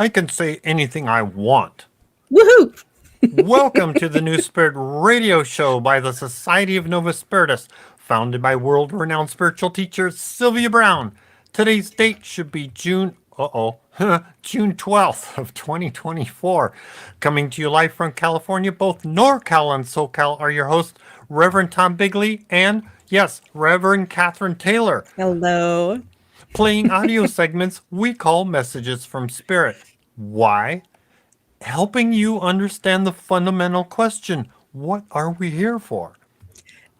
I can say anything I want. Woohoo! Welcome to the New Spirit radio show by the Society of Novus Spiritus, founded by world-renowned spiritual teacher Sylvia Browne. Today's date should be June 12th of 2024. Coming to you live from California, both NorCal and SoCal are your hosts, Reverend Tom Bigley and, yes, Reverend Catherine Taylor. Hello. Playing audio segments we call Messages from Spirit. Why? Helping you understand the fundamental question, what are we here for?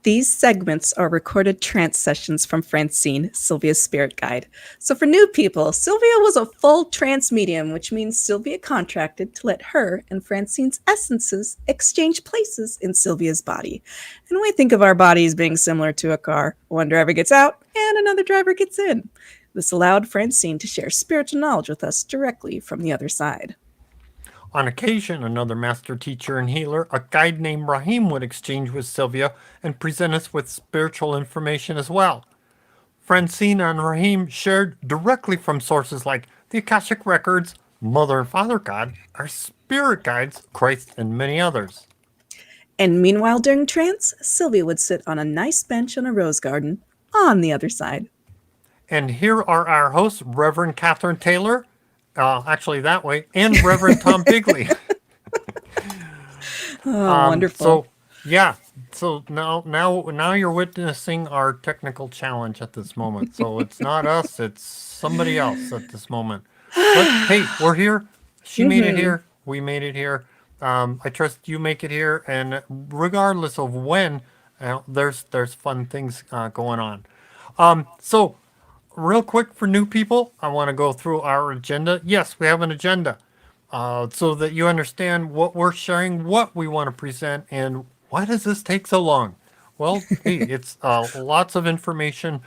These segments are recorded trance sessions from Francine, Sylvia's spirit guide. So for new people, Sylvia was a full trance medium, which means Sylvia contracted to let her and Francine's essences exchange places in Sylvia's body. And we think of our bodies being similar to a car. One driver gets out and another driver gets in. This allowed Francine to share spiritual knowledge with us directly from the other side. On occasion, another master teacher and healer, a guide named Rahim, would exchange with Sylvia and present us with spiritual information as well. Francine and Rahim shared directly from sources like the Akashic Records, Mother and Father God, our spirit guides, Christ, and many others. And meanwhile, during trance, Sylvia would sit on a nice bench in a rose garden on the other side. And here are our hosts, Reverend Catherine Taylor, actually that way, and Reverend Tom Bigley. Wonderful. So yeah, so now you're witnessing our technical challenge at this moment. So it's not us, it's somebody else at this moment. But hey, we're here. She made it here. We made it here. I trust you make it here, and regardless of when, there's fun things going on. So real quick for new people, I want to go through our agenda. Yes, we have an agenda. So that you understand what we're sharing, what we want to present, and why does this take so long? Well, hey, it's lots of information,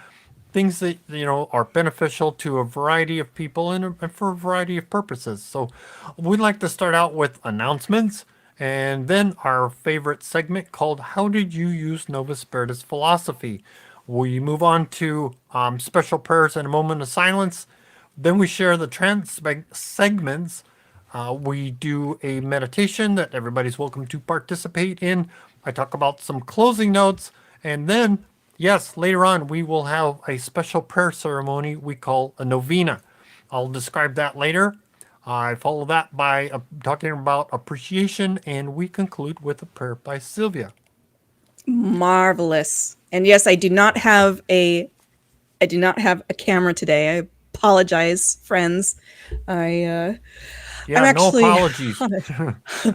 things that are beneficial to a variety of people and for a variety of purposes. So we'd like to start out with announcements, and then our favorite segment called "How Did You Use Novus Spiritus Philosophy?" We move on to special prayers and a moment of silence. Then we share the trance segments. We do a meditation that everybody's welcome to participate in. I talk about some closing notes. And then, yes, later on, we will have a special prayer ceremony we call a novena. I'll describe that later. I follow that by talking about appreciation, and we conclude with a prayer by Sylvia. Marvelous. And yes, I do not have a camera today. I apologize, friends. I'm actually, no apologies.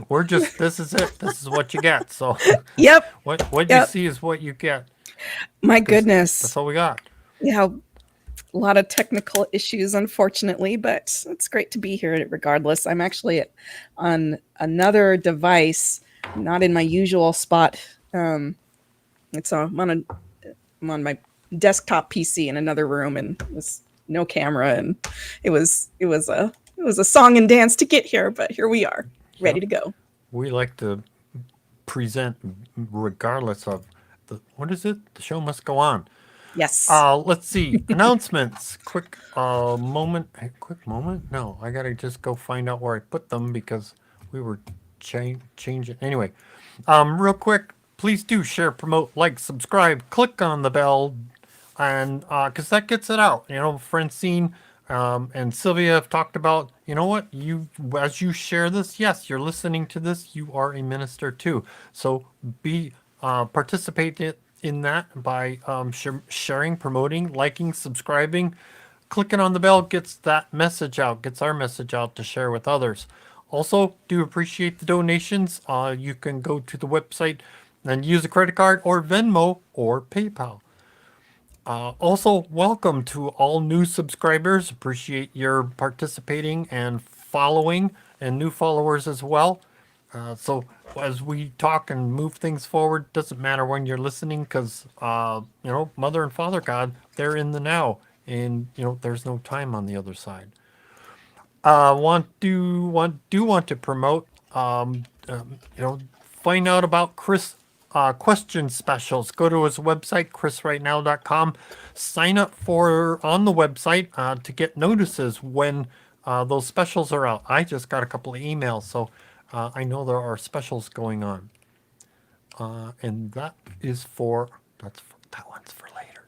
We're just, this is it. This is what you get. So Yep. what you see is what you get. My goodness. That's all we got. Yeah, a lot of technical issues, unfortunately, but it's great to be here regardless. I'm actually on another device, not in my usual spot. I'm on my desktop PC in another room, and there's no camera, and it was a song and dance to get here, but here we are, ready to go. We like to present regardless of what is it? The show must go on. Yes. Let's see. Announcements. Quick moment. Quick moment? No, I gotta just go find out where I put them because we were changing. Anyway, real quick, please do share, promote, like, subscribe, click on the bell, and because that gets it out. Francine and Sylvia have talked about, what, as you share this, yes, you're listening to this, you are a minister too. So participate in that by sharing, promoting, liking, subscribing. Clicking on the bell gets that message out, gets our message out to share with others. Also, do appreciate the donations. You can go to the website and use a credit card or Venmo or PayPal. Also, welcome to all new subscribers. Appreciate your participating and following, and new followers as well. So as we talk and move things forward, doesn't matter when you're listening, because Mother and Father God, they're in the now, and there's no time on the other side. Want to promote, find out about Chris question specials. Go to his website, chrisrightnow.com. Sign up on the website to get notices when those specials are out. I just got a couple of emails, so I know there are specials going on. And that is for that one's for later.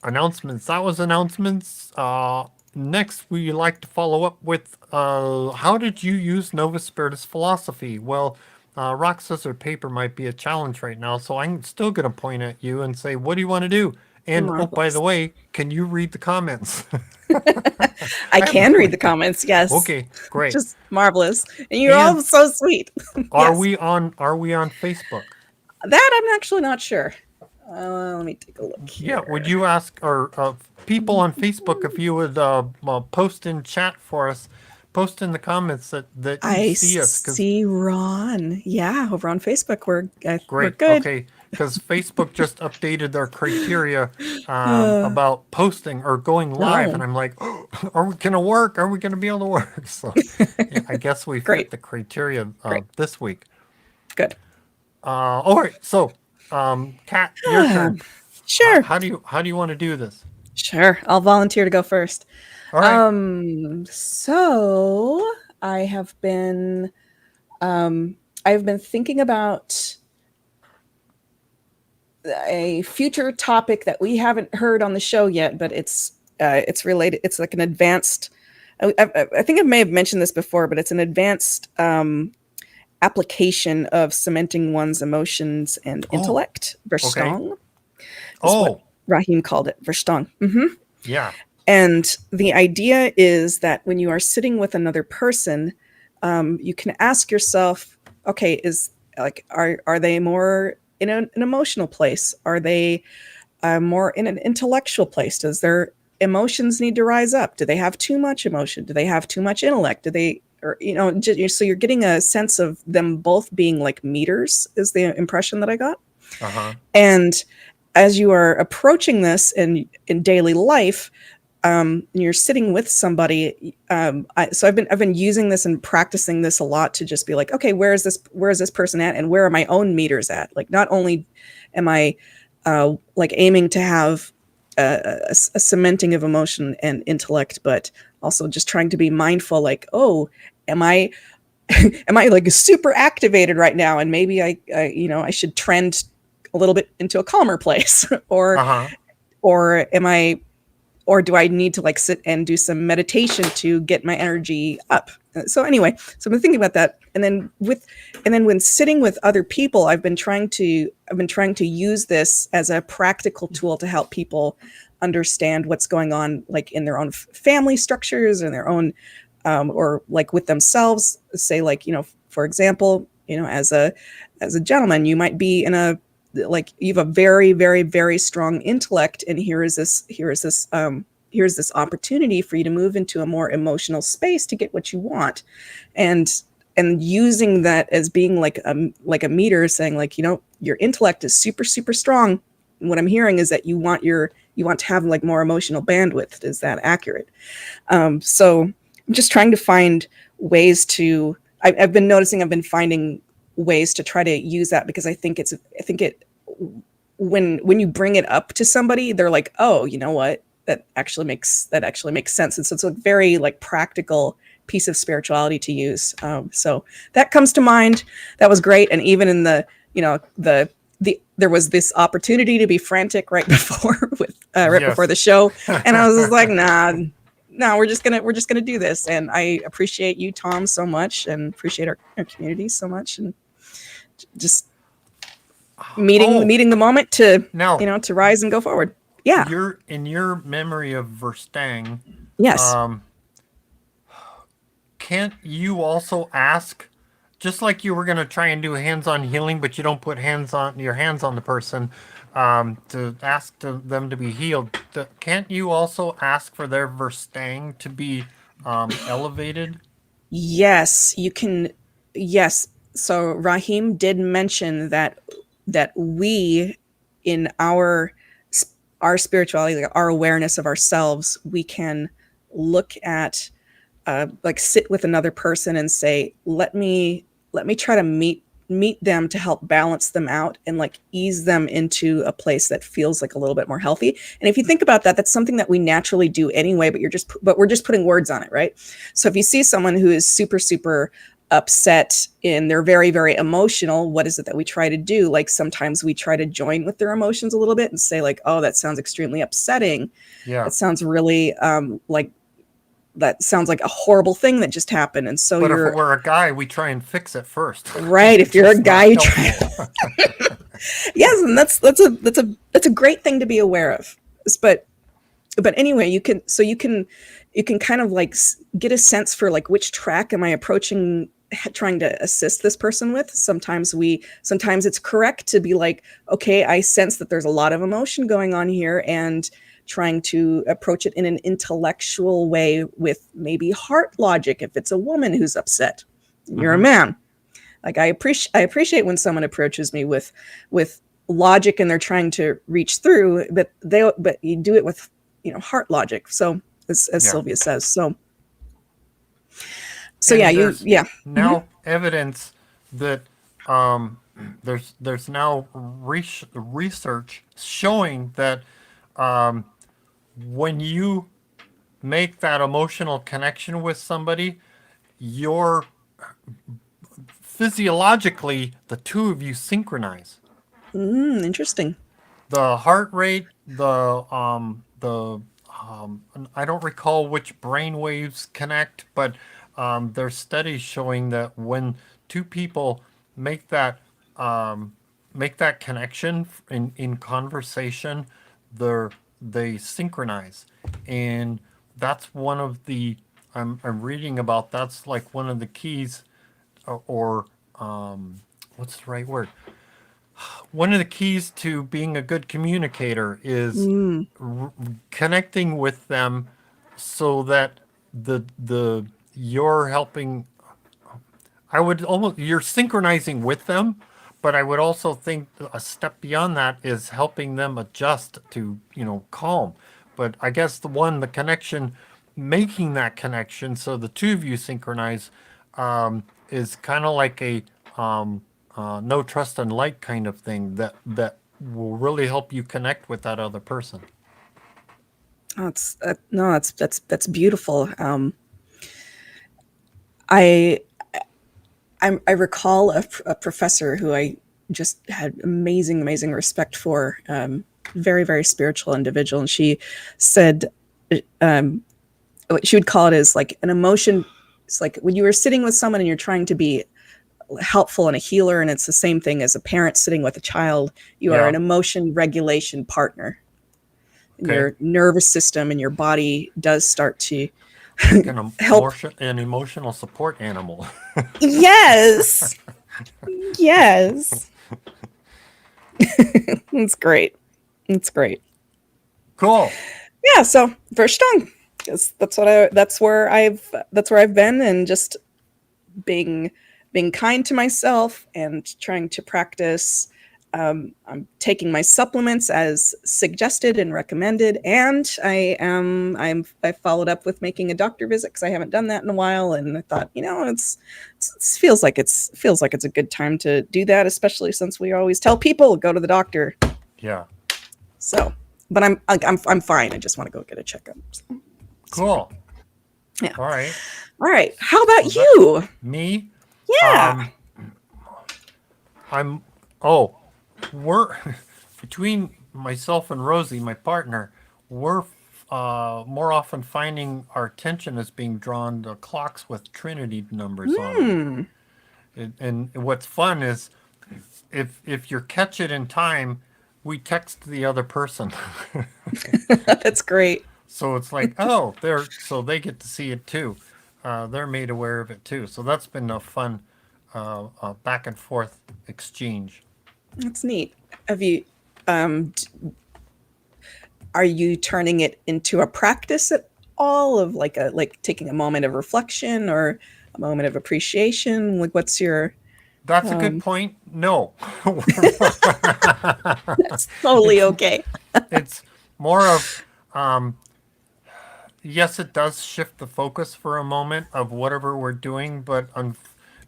Announcements. That was announcements. Next, we like to follow up with how did you use Novus Spiritus philosophy? Well, rock, scissors, paper might be a challenge right now, so I'm still going to point at you and say, what do you want to do? And oh, by the Marvelous. way, can you read the comments? I I have a can read the question. comments. Yes. Okay, great. Just marvelous. And you're And all so sweet. are Yes. we on Facebook? That I'm actually not sure. Let me take a look Yeah, would here. you ask our people on Facebook if you would post in chat for us, post in the comments that you I see us? Because see Ron. Yeah, over on Facebook, we're great, good. okay, because Facebook just updated their criteria Uh, about posting or going live, and no, I'm like, oh, are we gonna work? Are we gonna be able to work? So yeah, I guess we fit great, the criteria great, this week. good. All right, so Kat, your turn. Sure, How do you want to do this? sure. I'll volunteer to go first. All right. So I have been, I've been thinking about a future topic that we haven't heard on the show yet, but it's related. It's like an advanced. I think I may have mentioned this before, but it's an advanced application of cementing one's emotions and Oh, intellect. okay. Verstang is what Oh, Rahim called it. Verstang. yeah. And the idea is that when you are sitting with another person, you can ask yourself, okay, is like, are they more in an emotional place? Are they more in an intellectual place? Does their emotions need to rise up? Do they have too much emotion? Do they have too much intellect? Do they, or so you're getting a sense of them both being like meters, is the impression that I got. Uh-huh. And as you are approaching this in daily life, and you're sitting with somebody, so I've been using this and practicing this a lot to just be like, okay, where is this person at, and where are my own meters at? Like, not only am I like aiming to have a cementing of emotion and intellect, but also just trying to be mindful, like, oh, am I am I like super activated right now, and maybe I should trend a little bit into a calmer place, Uh-huh. or am I or do I need to like sit and do some meditation to get my energy up? So anyway, so I've been thinking about that, and then when sitting with other people, I've been trying to use this as a practical tool to help people understand what's going on, like in their own family structures and their own, or like with themselves. Say, like, for example, as a gentleman, you might be in a, like, you have a very, very, very strong intellect, and here's this opportunity for you to move into a more emotional space to get what you want, and using that as being like a meter, saying, like, your intellect is super, super strong. And what I'm hearing is that you want to have like more emotional bandwidth. Is that accurate? So I'm just trying to find ways to. I've been noticing. I've been finding ways to try to use that, because I think it when you bring it up to somebody, they're like, oh, you know what, that actually makes sense. And so it's a very like practical piece of spirituality to use. So that comes to mind. That was great. And even in there was this opportunity to be frantic right before right before Yes. the show, and I was just like, nah, no, we're just gonna do this. And I appreciate you, Tom, so much, and appreciate our community so much, and just Oh, meeting the moment to now to rise and go forward. Yeah. you're in your memory of Verstang. Yes. Um, can't you also ask, just like you were gonna try and do hands-on healing, but you don't put your hands on the person, to ask them to be healed? Can't you also ask for their Verstang to be elevated? Yes, you can. Yes. So Rahim did mention that we, in our spirituality, like our awareness of ourselves, we can look at, like, sit with another person and say, let me try to meet meet them to help balance them out and like ease them into a place that feels like a little bit more healthy. And if you think about that, that's something that we naturally do anyway, but we're just putting words on it, right? So if you see someone who is super, super upset and they're very, very emotional, what is it that we try to do? Like sometimes we try to join with their emotions a little bit and say like, oh, that sounds extremely upsetting. Yeah. That sounds really that sounds like a horrible thing that just happened. And so But if we're a guy, we try and fix it first. Right. If you're a It's guy, not you try. helpful. Yes, and that's a great thing to be aware of. But anyway, you can kind of like get a sense for like which track am I approaching, trying to assist this person with. Sometimes it's correct to be like, okay, I sense that there's a lot of emotion going on here, and trying to approach it in an intellectual way with maybe heart logic. If it's a woman who's upset, you're a man. Like I appreciate when someone approaches me with logic and they're trying to reach through, but you do it with heart logic. So as Sylvia says, so now evidence that there's now research showing that when you make that emotional connection with somebody, you're physiologically the two of you synchronize. Interesting. The heart rate, I don't recall which brain waves connect, but there's studies showing that when two people make that connection in conversation, they synchronize, and that's one of the I'm reading about. That's like one of the keys, or what's the right word? One of the keys to being a good communicator is connecting with them, so that you're helping. You're synchronizing with them, but I would also think a step beyond that is helping them adjust to calm. But I guess the connection, making that connection so the two of you synchronize, is kind of like a no trust and like kind of thing that will really help you connect with that other person. That's beautiful. I recall a professor who I just had amazing respect for, very, very spiritual individual, and she said, what she would call it is like an emotion. It's like when you are sitting with someone and you're trying to be helpful and a healer, and it's the same thing as a parent sitting with a child. You are an emotion regulation partner. Okay. Your nervous system and your body does start to help. An emotional support animal. Yes. Yes. It's great. Cool. Yeah. So first tongue. That's where I've been, and just being kind to myself and trying to practice. I'm taking my supplements as suggested and recommended, and I followed up with making a doctor visit because I haven't done that in a while, and I thought, it feels like it's a good time to do that, especially since we always tell people go to the doctor. Yeah. So, but I'm fine. I just want to go get a checkup. So. Cool. Yeah. All right. How about you? Me? Yeah. We're between myself and Rosie, my partner, we're more often finding our attention is being drawn to clocks with Trinity numbers on them. And what's fun is if you catch it in time, we text the other person. That's great. So it's like, so they get to see it too. They're made aware of it too. So that's been a fun back and forth exchange. That's neat. Have you, are you turning it into a practice at all of like taking a moment of reflection or a moment of appreciation? Like what's your... That's a good point. No. That's totally okay. It's more of, yes, it does shift the focus for a moment of whatever we're doing, but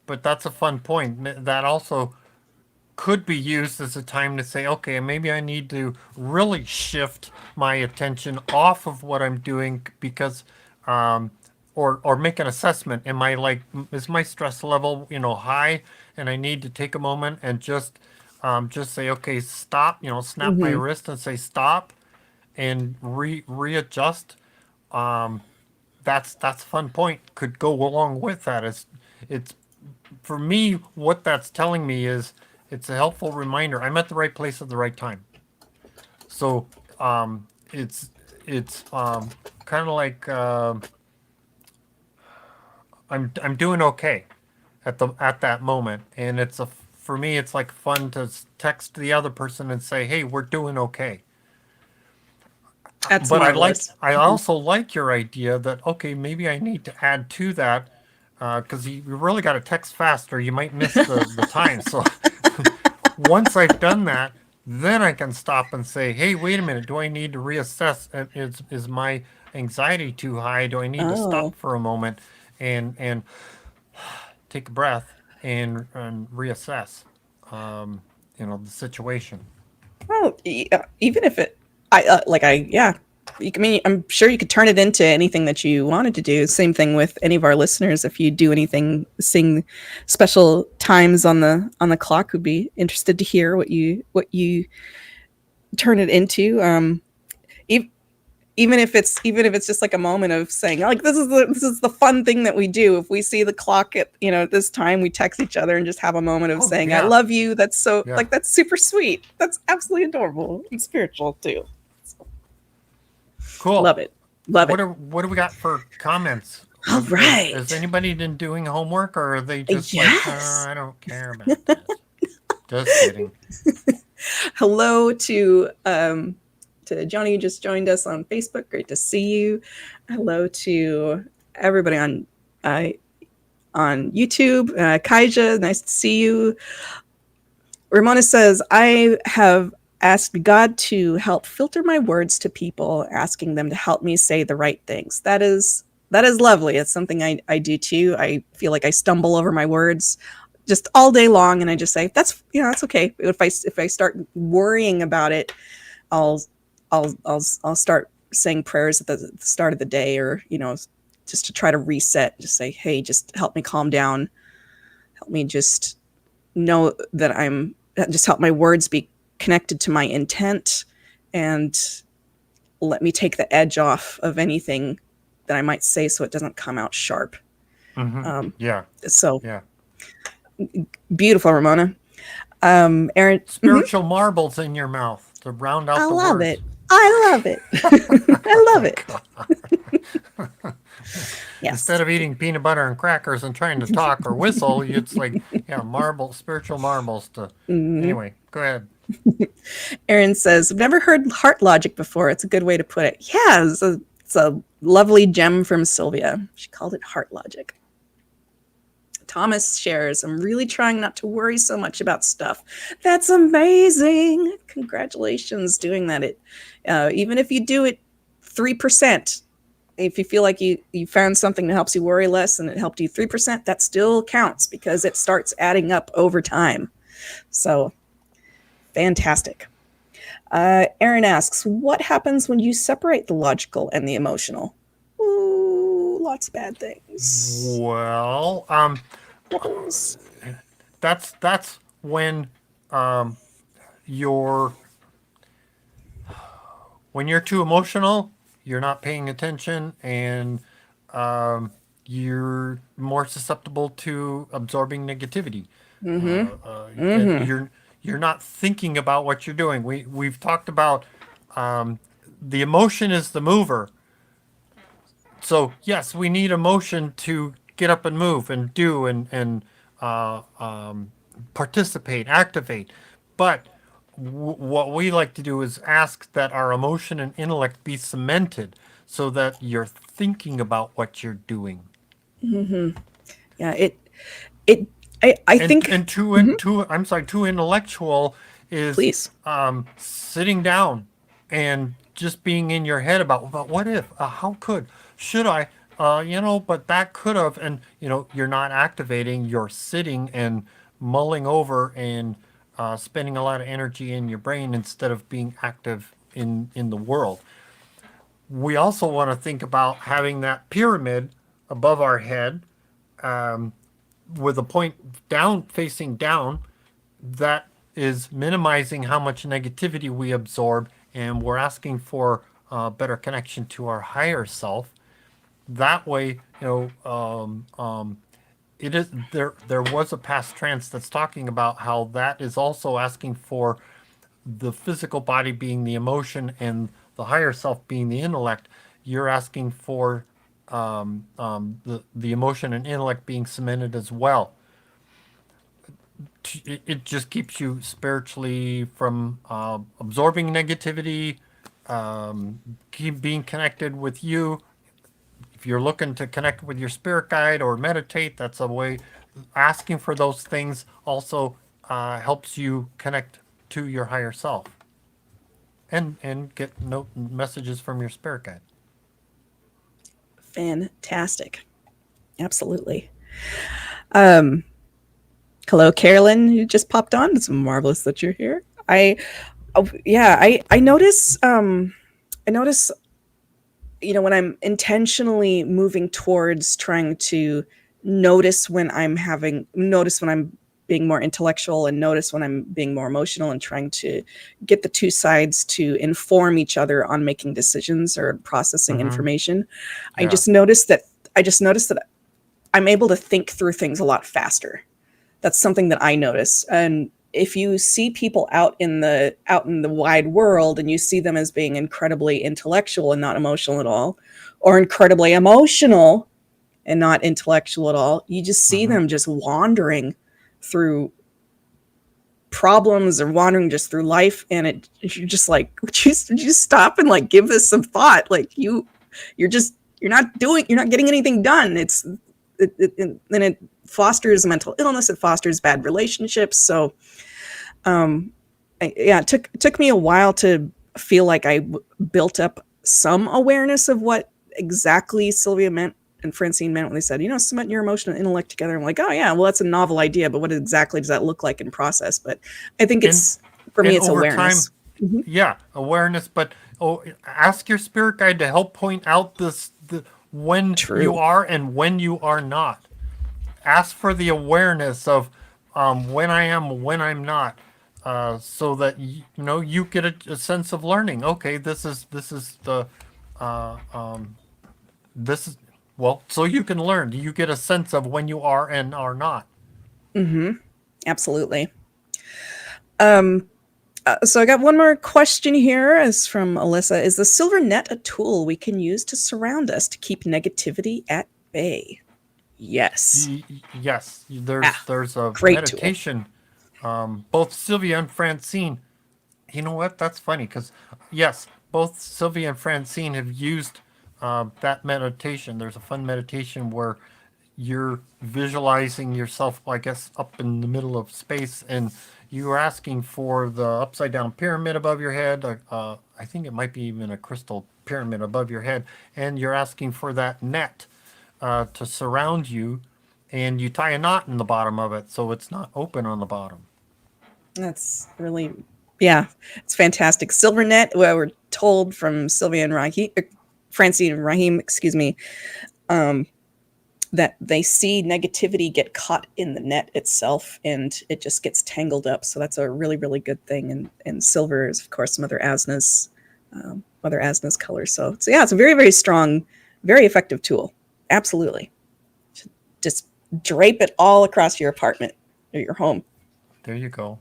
but that's a fun point. That also could be used as a time to say, okay, maybe I need to really shift my attention off of what I'm doing because, um, or make an assessment. Am I like, is my stress level, high, and I need to take a moment and just say, okay, stop. Snap my Mm-hmm. wrist and say stop, and readjust. That's a fun point. Could go along with that. It's for me, what that's telling me is it's a helpful reminder. I'm at the right place at the right time. So it's kind of like I'm doing okay at that moment, and it's a for me it's like fun to text the other person and say, hey, we're doing okay. That's But marvelous. I also like your idea that okay, maybe I need to add to that because you really got to text faster. You might miss the time. So once I've done that, then I can stop and say, hey, wait a minute. Do I need to reassess? Is my anxiety too high? Do I need to Oh. stop for a moment and take a breath and reassess? The situation. Well, even if it, yeah, I mean, I'm sure you could turn it into anything that you wanted to do. Same thing with any of our listeners. If you do anything, sing special times on the clock, would be interested to hear what you turn it into. E- even if it's just like a moment of saying like this is the fun thing that we do. If we see the clock at this time, we text each other and just have a moment of Oh saying I yeah, love you. That's so yeah. like that's super sweet. That's absolutely adorable and spiritual too. Cool. Love it. Love it. What do we got for comments? All Has right. anybody been doing homework, or are they just like, Yes. I don't care about this? Just kidding. Hello to Johnny who just joined us on Facebook. Great to see you. Hello to everybody uh, on YouTube. Kaija, nice to see you. Ramona says, I have asked God to help filter my words to people, asking them to help me say the right things. That is lovely. It's something I do too. I feel like I stumble over my words just all day long, and I just say that's okay. If I start worrying about it, I'll I'll start saying prayers at the start of the day, or just to try to reset. Just say, hey, just help me calm down. Help me just know that just help my words be connected to my intent, and let me take the edge off of anything that I might say so it doesn't come out sharp. Mm-hmm. Um, Yeah, so yeah. beautiful, Ramona. Aaron, Spiritual marbles in your mouth to round I out the love words. it. I love it. I love it. Yes. Instead of eating peanut butter and crackers and trying to talk or whistle, it's like, yeah, spiritual marbles to. Mhm. Anyway, go ahead. Aaron says, I've never heard heart logic before. It's a good way to put it. Yeah, it's a lovely gem from Sylvia. She called it heart logic. Thomas shares, I'm really trying not to worry so much about stuff. That's amazing. Congratulations doing that. Even if you do it 3%, if you feel like you found something that helps you worry less and it helped you 3%, that still counts because it starts adding up over time. So fantastic. Aaron asks, what happens when you separate the logical and the emotional? Ooh, lots of bad things. Well, Ripples. that's when um, you're when you're too emotional, you're not paying attention, and you're more susceptible to absorbing negativity. Mm-hmm. And Mm-hmm. you're not thinking about what you're doing. We've talked about the emotion is the mover. So yes, we need emotion to get up and move and do and uh, um, participate, activate. But what we like to do is ask that our emotion and intellect be cemented so that you're thinking about what you're doing. Mm-hmm. Yeah, it I think And mhm, too intellectual is please. sitting down and just being in your head about what if, how could, should I? but that could have, and you're not activating, you're sitting and mulling over and spending a lot of energy in your brain instead of being active in the world. We also want to think about having that pyramid above our head, with a point down facing down. That is minimizing how much negativity we absorb, and we're asking for a better connection to our higher self. That way, it is there. There was a past trance that's talking about how that is also asking for the physical body being the emotion and the higher self being the intellect. You're asking for the emotion and intellect being cemented as well. It just keeps you spiritually from absorbing negativity, keep being connected with you. If you're looking to connect with your spirit guide or meditate, that's a way. Asking for those things also helps you connect to your higher self and get messages from your spirit guide. Fantastic. Absolutely. Um, Hello, Carolyn, who just popped on. It's marvelous that you're here. I notice. I notice. When I'm intentionally moving towards trying to notice when I'm being more intellectual, and notice when I'm being more emotional, and trying to get the two sides to inform each other on making decisions or processing information. I Yeah. just noticed that. I just noticed that I'm able to think through things a lot faster. That's something that I notice. And if you see people out in the wide world, and you see them as being incredibly intellectual and not emotional at all, or incredibly emotional and not intellectual at all, you just see Mm-hmm. them just wandering through problems, or wandering just through life, and you're just like, would you stop and like give this some thought? Like you're not getting anything done. And it fosters mental illness, it fosters bad relationships. So it took me a while to feel like I built up some awareness of what exactly Sylvia meant and Francine meant when they said, cement your emotion and intellect together. I'm like, oh yeah, well, that's a novel idea, but what exactly does that look like in process? But I think And for me, and it's over time, awareness. Hmm. yeah, awareness. But ask your spirit guide to help point out when you True. are and when you are not. Ask for the awareness of when I am, when I'm not, so that you get a sense of learning. Okay, this is the this is well, so you can learn. You get a sense of when you are and are not. Absolutely. So I got one more question here. Is from Alyssa. Is the silver net a tool we can use to surround us to keep negativity at bay? Yes. Yes, there's Ah, there's a great tool. meditation. Both Sylvia and Francine. You know what? That's funny because yes, both Sylvia and Francine have used that meditation. There's a fun meditation where you're visualizing yourself, I guess, up in the middle of space, and you're asking for the upside down pyramid above your head. I think it might be even a crystal pyramid above your head, and you're asking for that net to surround you, and you tie a knot in the bottom of it so it's not open on the bottom. That's really, yeah, it's fantastic. Silvernet, well, we're told from Sylvia and Francine and Raheem, excuse me, that they see negativity get caught in the net itself, and it just gets tangled up. So that's a really, really good thing. And silver is, of course, Mother Asna's color. So yeah, it's a very, very strong, very effective tool. Absolutely. Just drape it all across your apartment or your home. There you go.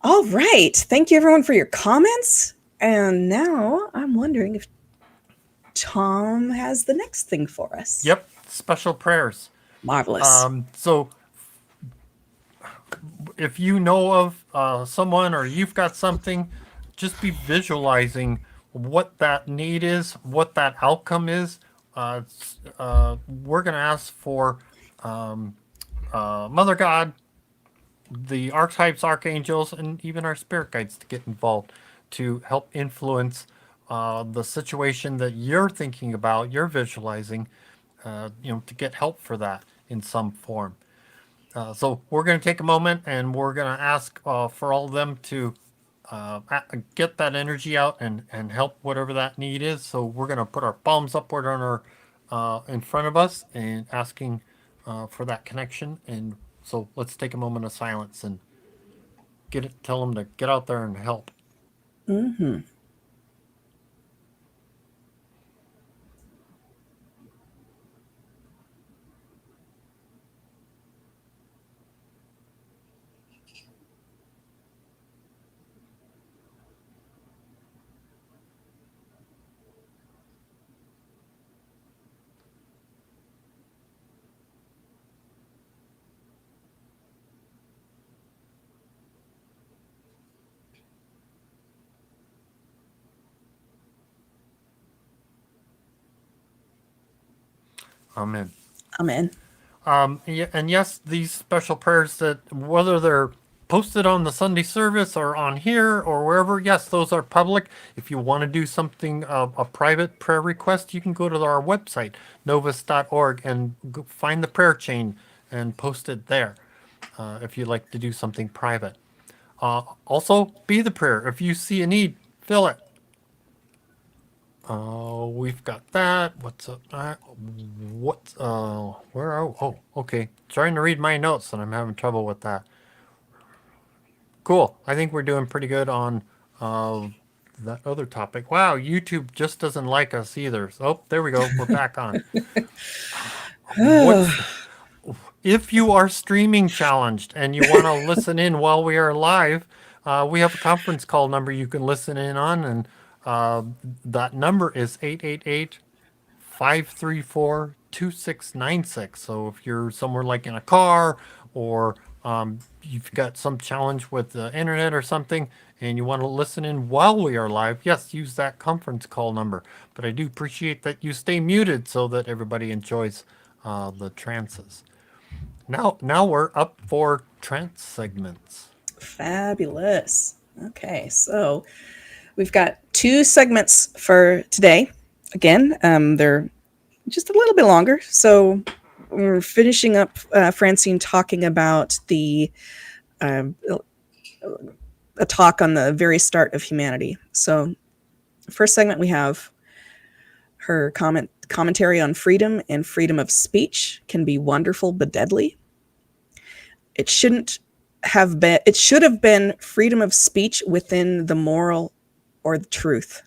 All right. Thank you, everyone, for your comments. And now I'm wondering if Tom has the next thing for us. Yep, special prayers. Marvelous. So if you know of someone or you've got something, just be visualizing what that need is, what that outcome is. We're going to ask for Mother God, the archetypes, archangels, and even our spirit guides to get involved to help influence the situation that you're thinking about, you're visualizing, to get help for that in some form. So we're going to take a moment and we're going to ask for all of them to get that energy out and help whatever that need is. So we're going to put our palms upward on our in front of us and asking for that connection. And so let's take a moment of silence and tell them to get out there and help. Mm-hmm. Amen. Amen. Yeah, and yes, these special prayers that whether they're posted on the Sunday service or on here or wherever, yes, those are public. If you want to do something, a private prayer request, you can go to our website, novus.org, and find the prayer chain and post it there if you'd like to do something private. Also, be the prayer. If you see a need, fill it. We've got that. What's up? Where are, oh, okay. Trying to read my notes and I'm having trouble with that. Cool. I think we're doing pretty good on that other topic. Wow, YouTube just doesn't like us either. Oh, there we go. We're back on. What's If you are streaming challenged and you want to listen in while we are live, we have a conference call number you can listen in on, and that number is 888 534 2696. So if you're somewhere like in a car or you've got some challenge with the internet or something and you want to listen in while we are live, yes, use that conference call number. But I do appreciate that you stay muted so that everybody enjoys the trances. Now we're up for trance segments. Fabulous. Okay, so we've got 2 segments for today. Again, they're just a little bit longer. So we're finishing up Francine talking about a talk on the very start of humanity. So first segment, we have her commentary on freedom and freedom of speech can be wonderful but deadly. It should have been freedom of speech within the moral or the truth.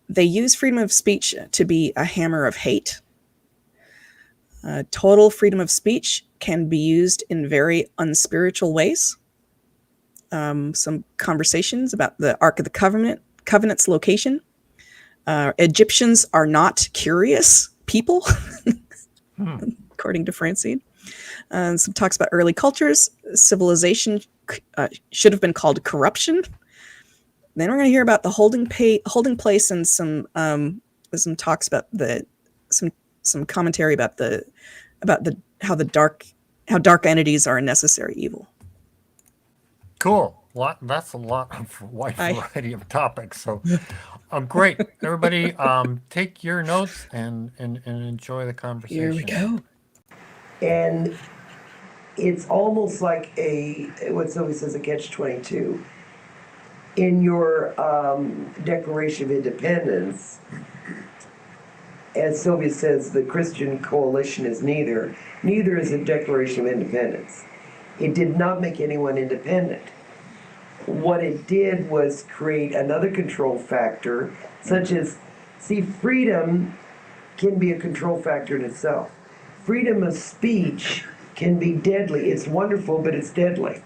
They use freedom of speech to be a hammer of hate. Total freedom of speech can be used in very unspiritual ways. Some conversations about the Ark of the Covenant's location. Egyptians are not curious people, according to Francine. Some talks about early cultures. Civilization should have been called corruption. Then we're going to hear about the holding place and some talks about some commentary about how dark entities are a necessary evil. Cool. That's a lot of wide variety of topics. So, great. Everybody, take your notes and enjoy the conversation. Here we go. And it's almost like what Sylvia says, a catch-22. In your Declaration of Independence, as Sylvia says, the Christian coalition is neither is a Declaration of Independence. It did not make anyone independent. What it did was create another control factor, such as, freedom can be a control factor in itself. Freedom of speech can be deadly. It's wonderful, but it's deadly.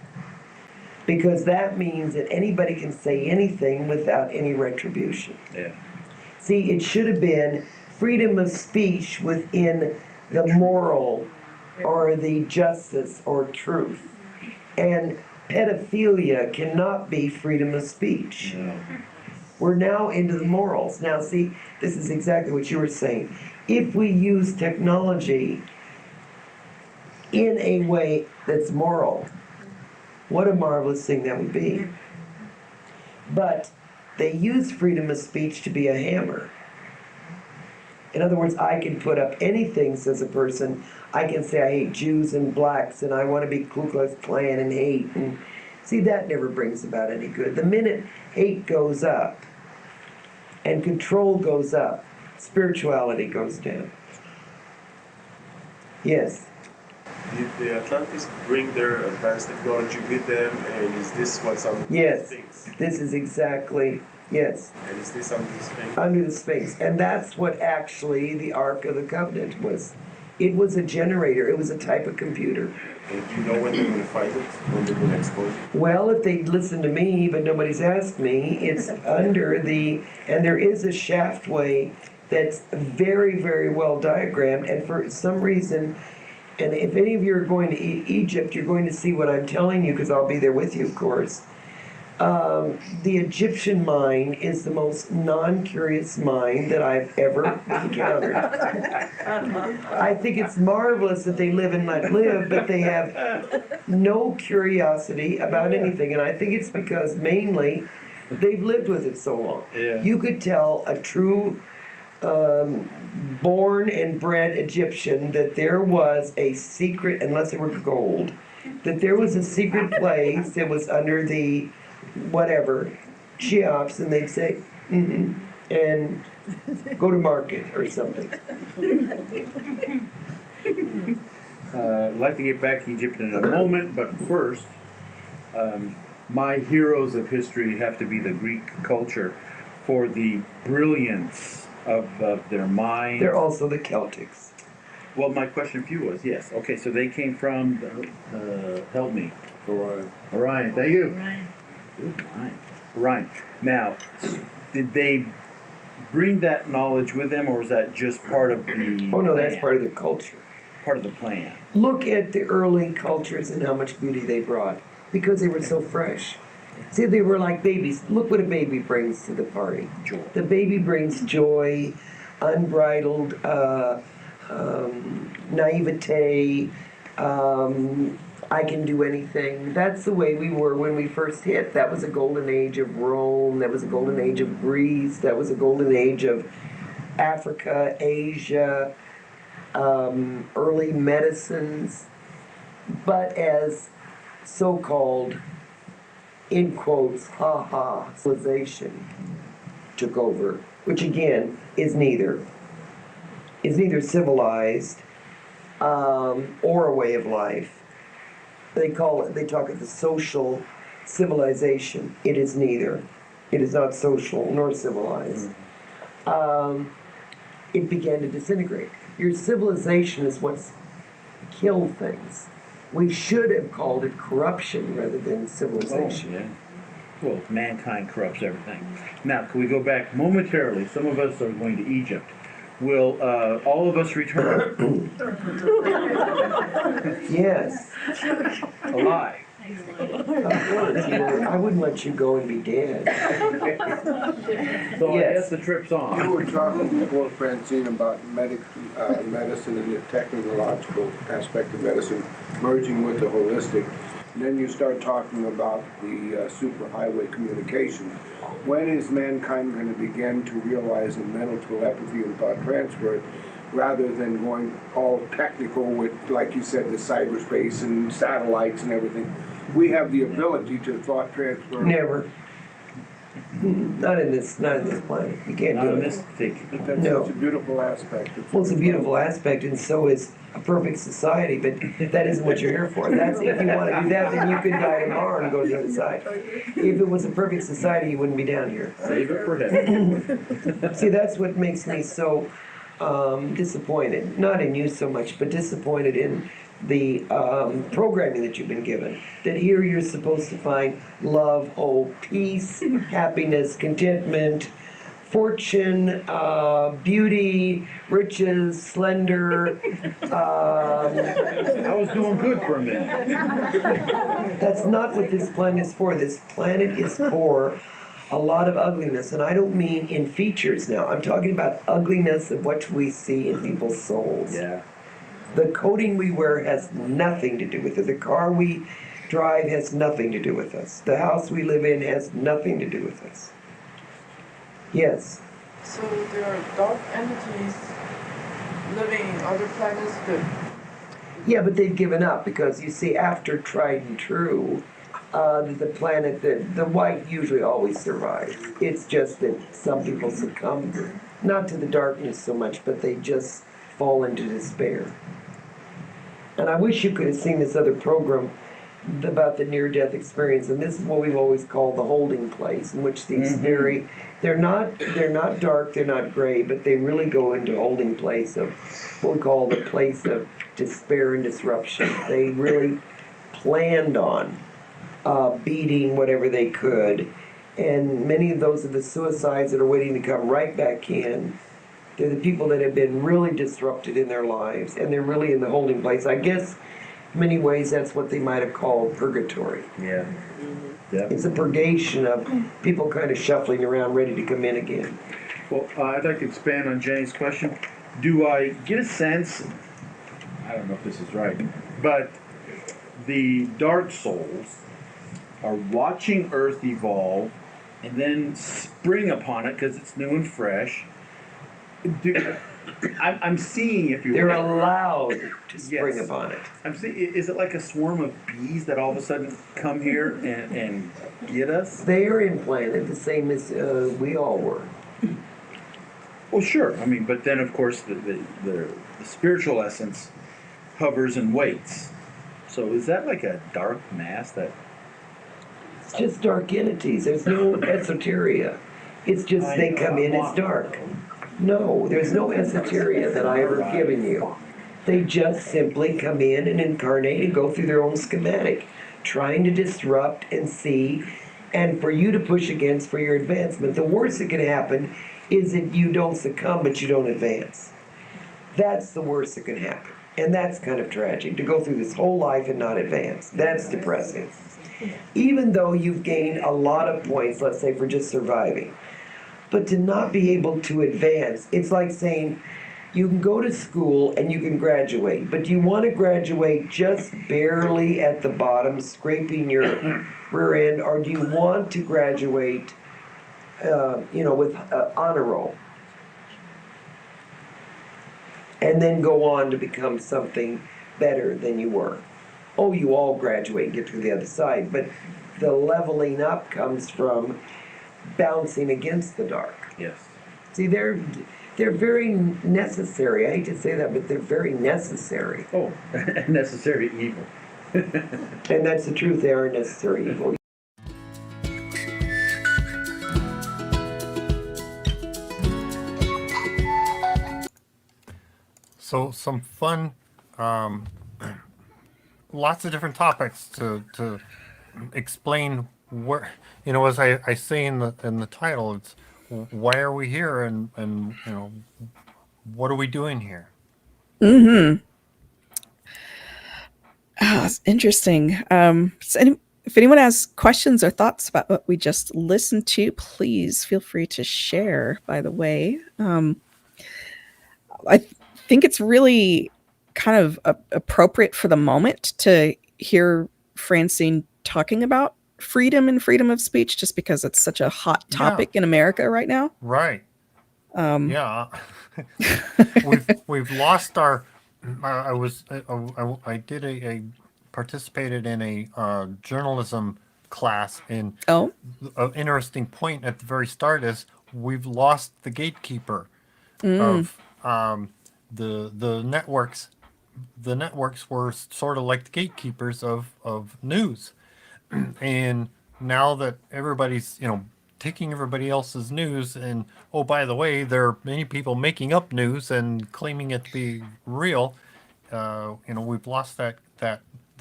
Because that means that anybody can say anything without any retribution. Yeah. It should have been freedom of speech within the moral or the justice or truth. And pedophilia cannot be freedom of speech. No. We're now into the morals. Now, this is exactly what you were saying. If we use technology in a way that's moral, what a marvelous thing that would be. But they use freedom of speech to be a hammer. In other words, I can put up anything, says a person. I can say I hate Jews and blacks and I want to be Ku Klux Klan and hate. And see, that never brings about any good. The minute hate goes up and control goes up, spirituality goes down. Yes? Did the Atlantis bring their advanced technology with them, and is this what's on Yes. the Sphinx? This is exactly, yes. And is this on the Sphinx? Under the Sphinx. And that's what actually the Ark of the Covenant was. It was a generator. It was a type of computer. And do you know when they're going to find it? When they're going to expose it? Well, if they'd listen to me, but nobody's asked me, it's under the, and there is a shaftway that's very, very well diagrammed, and for some reason, and if any of you are going to Egypt, you're going to see what I'm telling you, because I'll be there with you, of course. The Egyptian mind is the most non-curious mind that I've ever encountered. I think it's marvelous that they live and let live, but they have no curiosity about anything. And I think it's because mainly they've lived with it so long. Yeah. You could tell a true born and bred Egyptian that there was a secret, unless it were gold, that there was a secret place that was under the whatever, Cheops, and they'd say, and go to market or something. I'd like to get back to Egypt in a moment, but first, my heroes of history have to be the Greek culture for the brilliance of their mind. They're also the Celtics. Well, my question for you was, yes, okay, so they came from, help me, Orion, thank you. Orion. Now, did they bring that knowledge with them, or was that just part of the Oh no, that's plan? part of the culture. Part of the plan. Look at the early cultures and how much beauty they brought, because they were so fresh. See, they were like babies. Look what a baby brings to the party. Joy. The baby brings joy, unbridled naivete, I can do anything. That's the way we were when we first hit. That was a golden age of Rome. That was a golden age of Greece. That was a golden age of Africa, Asia, early medicines. But as so-called, in quotes, civilization took over, which again is neither civilized or a way of life. They talk of the social civilization. It is neither. It is not social nor civilized. It began to disintegrate. Your civilization is what's killed things. We should have called it corruption rather than civilization. Oh, yeah. Well, mankind corrupts everything. Now, can we go back momentarily? Some of us are going to Egypt. Will all of us return Yes. alive? Of course. I wouldn't let you go and be dead. So I Yes. guess the trip's You on. were talking before, Francine, about medicine and the technological aspect of medicine merging with the holistic. And then you start talking about the superhighway communication. When is mankind going to begin to realize the mental telepathy and thought transfer rather than going all technical with, like you said, the cyberspace and satellites and everything? We have the ability to thought transfer. Never. Not in this planet. You can't Not do a it. mystic. But that's No. such a beautiful aspect. Well, it's a beautiful aspect, and so is a perfect society, but that isn't what you're here for. That's if you want to do that, then you could die tomorrow and go to the other side. If it was a perfect society, you wouldn't be down here. Save it for heaven. See, that's what makes me so disappointed. Not in you so much, but disappointed in the programming that you've been given. That here you're supposed to find love, hope, peace, happiness, contentment, fortune, beauty, riches, slender. I was doing good for a minute. That's not what this planet is for. This planet is for a lot of ugliness, and I don't mean in features now. I'm talking about ugliness of what we see in people's souls. Yeah. The coating we wear has nothing to do with it. The car we drive has nothing to do with us. The house we live in has nothing to do with us. Yes. So there are dark entities living in other planets that Yeah, but they've given up because you see, after tried and true, the planet that the white usually always survives. It's just that some people succumb, not to the darkness so much, but they just fall into despair. And I wish you could have seen this other program about the near-death experience, and this is what we've always called the holding place, in which these they're not dark, they're not gray, but they really go into holding place of what we call the place of despair and disruption. They really planned on beating whatever they could, and many of those are the suicides that are waiting to come right back in. They're the people that have been really disrupted in their lives, and they're really in the holding place. I guess in many ways that's what they might have called purgatory. Yeah. Yeah. It's a purgation of people kind of shuffling around ready to come in again. Well, I'd like to expand on Jenny's question. Do I get a sense, I don't know if this is right, but the dark souls are watching Earth evolve and then spring upon it because it's new and fresh. I'm seeing, if you They're will. allowed to spring Yes. upon it. I'm seeing, is it like a swarm of bees that all of a sudden come here and get us? They are implanted the same as we all were. Well, sure. I mean, but then of course the spiritual essence hovers and waits. So is that like a dark mass that? It's just dark entities. There's no esoteria. It's just they come in, it's dark. No, there's no esoteria that I ever given you. They just simply come in and incarnate and go through their own schematic, trying to disrupt and see, and for you to push against for your advancement. The worst that can happen is that you don't succumb, but you don't advance. That's the worst that can happen. And that's kind of tragic, to go through this whole life and not advance. That's depressing. Even though you've gained a lot of points, let's say, for just surviving. But to not be able to advance, it's like saying you can go to school and you can graduate, but do you want to graduate just barely at the bottom, scraping your rear end, or do you want to graduate, with honor roll? And then go on to become something better than you were. Oh, you all graduate and get to the other side, but the leveling up comes from bouncing against the dark. Yes. See, they're very necessary. I hate to say that, but they're very necessary. Oh, necessary evil. And that's the truth. They are necessary evil. So some fun, lots of different topics to explain where, as I say in the title, it's why are we here and what are we doing here? It's interesting. If anyone has questions or thoughts about what we just listened to, please feel free to share, by the way. I think it's really kind of appropriate for the moment to hear Francine talking about freedom and freedom of speech, just because it's such a hot topic in America right now. Right. Yeah. we've lost our. I did a participated in a journalism class, and an interesting point at the very start is we've lost the gatekeeper of the networks. The networks were sort of like the gatekeepers of news, and now that everybody's taking everybody else's news, and oh, by the way, there are many people making up news and claiming it to be real. We've lost that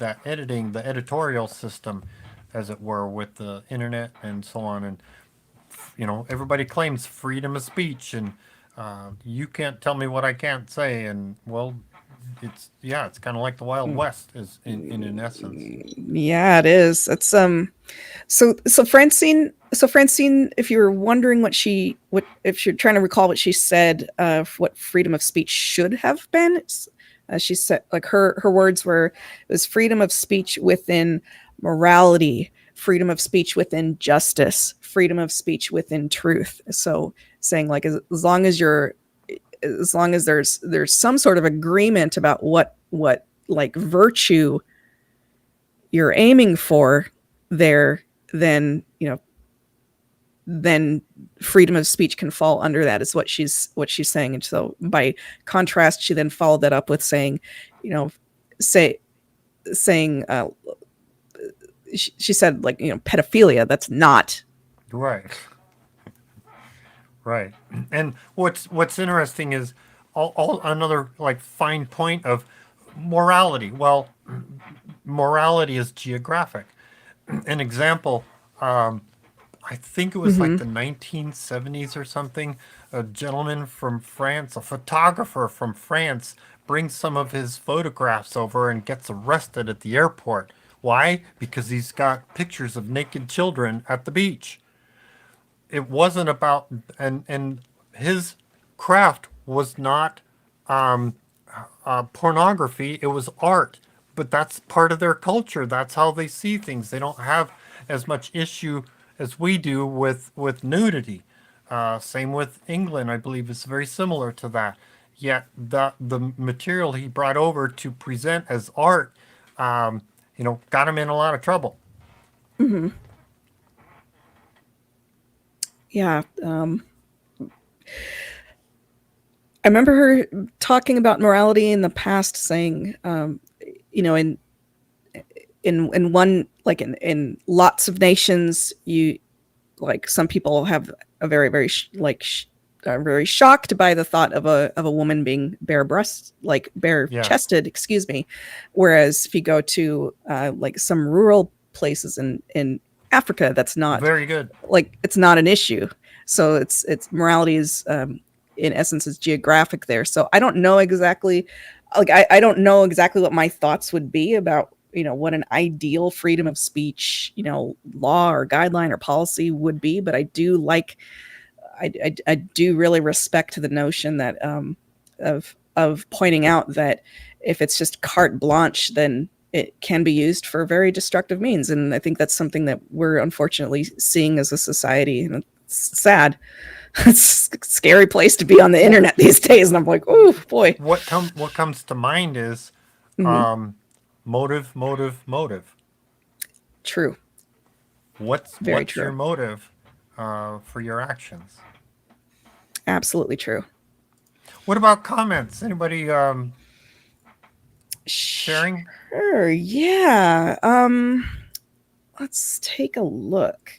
editing, the editorial system, as it were, with the internet and so on. And everybody claims freedom of speech, and you can't tell me what I can't say. And well, it's kind of like the Wild West, is in essence. Yeah, it is. It's so Francine, if you're wondering if you're trying to recall what she said of what freedom of speech should have been, she said, like, her words were, it was freedom of speech within morality, freedom of speech within justice, freedom of speech within truth. So saying like as long as there's some sort of agreement about what like virtue you're aiming for there, then then freedom of speech can fall under that, is what she's saying. And so by contrast, she then followed that up with saying, saying she said like, pedophilia, that's not Right. Right. And what's interesting is all another like fine point of morality. Well, morality is geographic. An example, I think it was like the 1970s or something. A gentleman from France, a photographer from France, brings some of his photographs over and gets arrested at the airport. Why? Because he's got pictures of naked children at the beach. It wasn't about, and his craft was not pornography. It was art, but that's part of their culture. That's how they see things. They don't have as much issue as we do with nudity. Same with England, I believe is very similar to that. Yet the material he brought over to present as art, got him in a lot of trouble. Yeah. I remember her talking about morality in the past, saying, in one, like in lots of nations, you like some people have a very very are very shocked by the thought of a woman being bare chested, excuse me. Whereas if you go to like some rural places in Africa, that's not very good. Like it's not an issue. So it's morality is in essence is geographic there. So I don't know exactly, like I don't know exactly what my thoughts would be about what an ideal freedom of speech law or guideline or policy would be. But I do like I do really respect the notion that of pointing out that if it's just carte blanche, then it can be used for very destructive means. And I think that's something that we're unfortunately seeing as a society. And it's sad. It's a scary place to be on the internet these days. And I'm like, oh boy. What comes to mind is motive. True. What's true. Your motive for your actions? Absolutely true. What about comments? Anybody sharing? Sure, yeah. Let's take a look.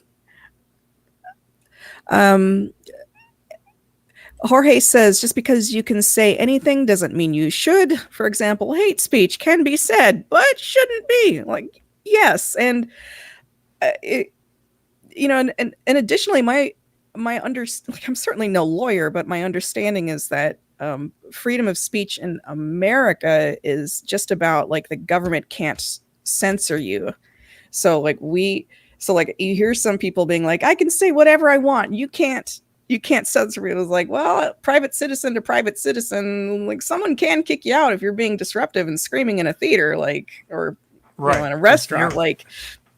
Jorge says, just because you can say anything doesn't mean you should. For example, hate speech can be said, but shouldn't be. Like, yes. And, and additionally, I'm certainly no lawyer, but my understanding is that freedom of speech in America is just about like the government can't censor you. So like you hear some people being like, I can say whatever I want. You can't censor me. It was like, well, private citizen to private citizen, like someone can kick you out if you're being disruptive and screaming in a theater, like, or in a restaurant, like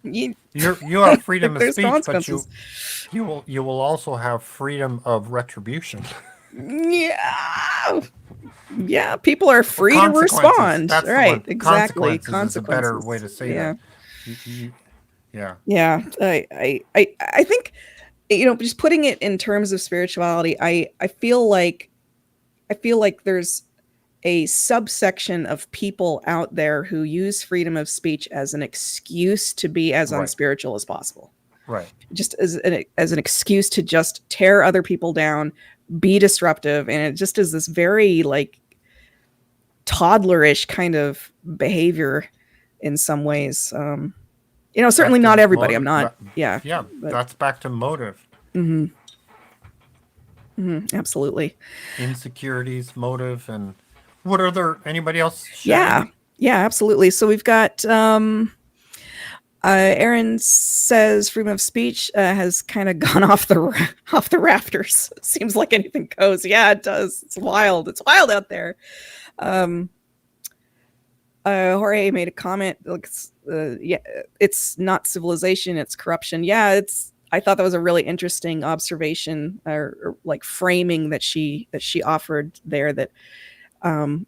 you have freedom of there's speech, but consequences. you will also have freedom of retribution. Yeah, people are free to respond. That's right, exactly. Consequences is a better way to say that. Yeah. I think, just putting it in terms of spirituality, I feel like there's a subsection of people out there who use freedom of speech as an excuse to be as unspiritual as possible. Right. Just as an excuse to just tear other people down, be disruptive. And it just is this very like toddlerish kind of behavior in some ways. Certainly not everybody. Motive. I'm not. But that's back to motive. Absolutely. Insecurities, motive, and what are there? Anybody else sharing? Yeah, absolutely. So we've got Aaron says freedom of speech has kind of gone off the rafters. It seems like anything goes. Yeah, it does. It's wild. It's wild out there. Jorge made a comment. Like, yeah, it's not civilization; it's corruption. Yeah, it's. I thought that was a really interesting observation or like framing that she offered there. That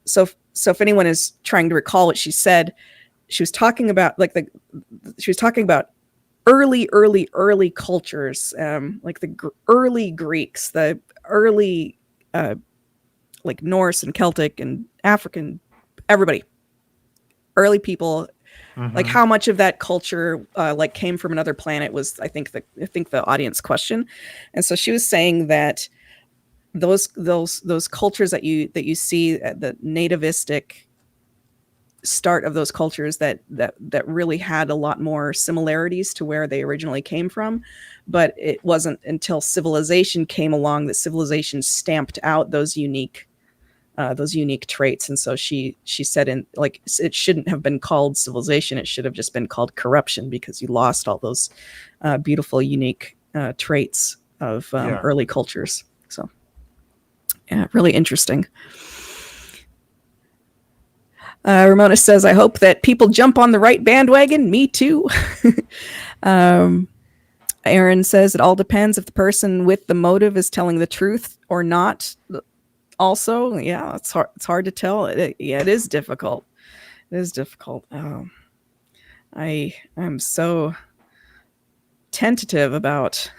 so if anyone is trying to recall what she said, she was talking about like she was talking about early cultures, like the early Greeks, the early like Norse and Celtic and African, everybody, early people, like how much of that culture like came from another planet was I think the audience question. And so she was saying that those cultures that you see at the nativistic start of those cultures that really had a lot more similarities to where they originally came from, but it wasn't until civilization came along that civilization stamped out those unique traits. And so she said, in like, it shouldn't have been called civilization, it should have just been called corruption, because you lost all those beautiful unique traits of early cultures. So yeah, really interesting. Ramona says, I hope that people jump on the right bandwagon. Me too. Aaron says, it all depends if the person with the motive is telling the truth or not. Also, yeah, it's hard to tell. It is difficult. It is difficult. I'm so tentative about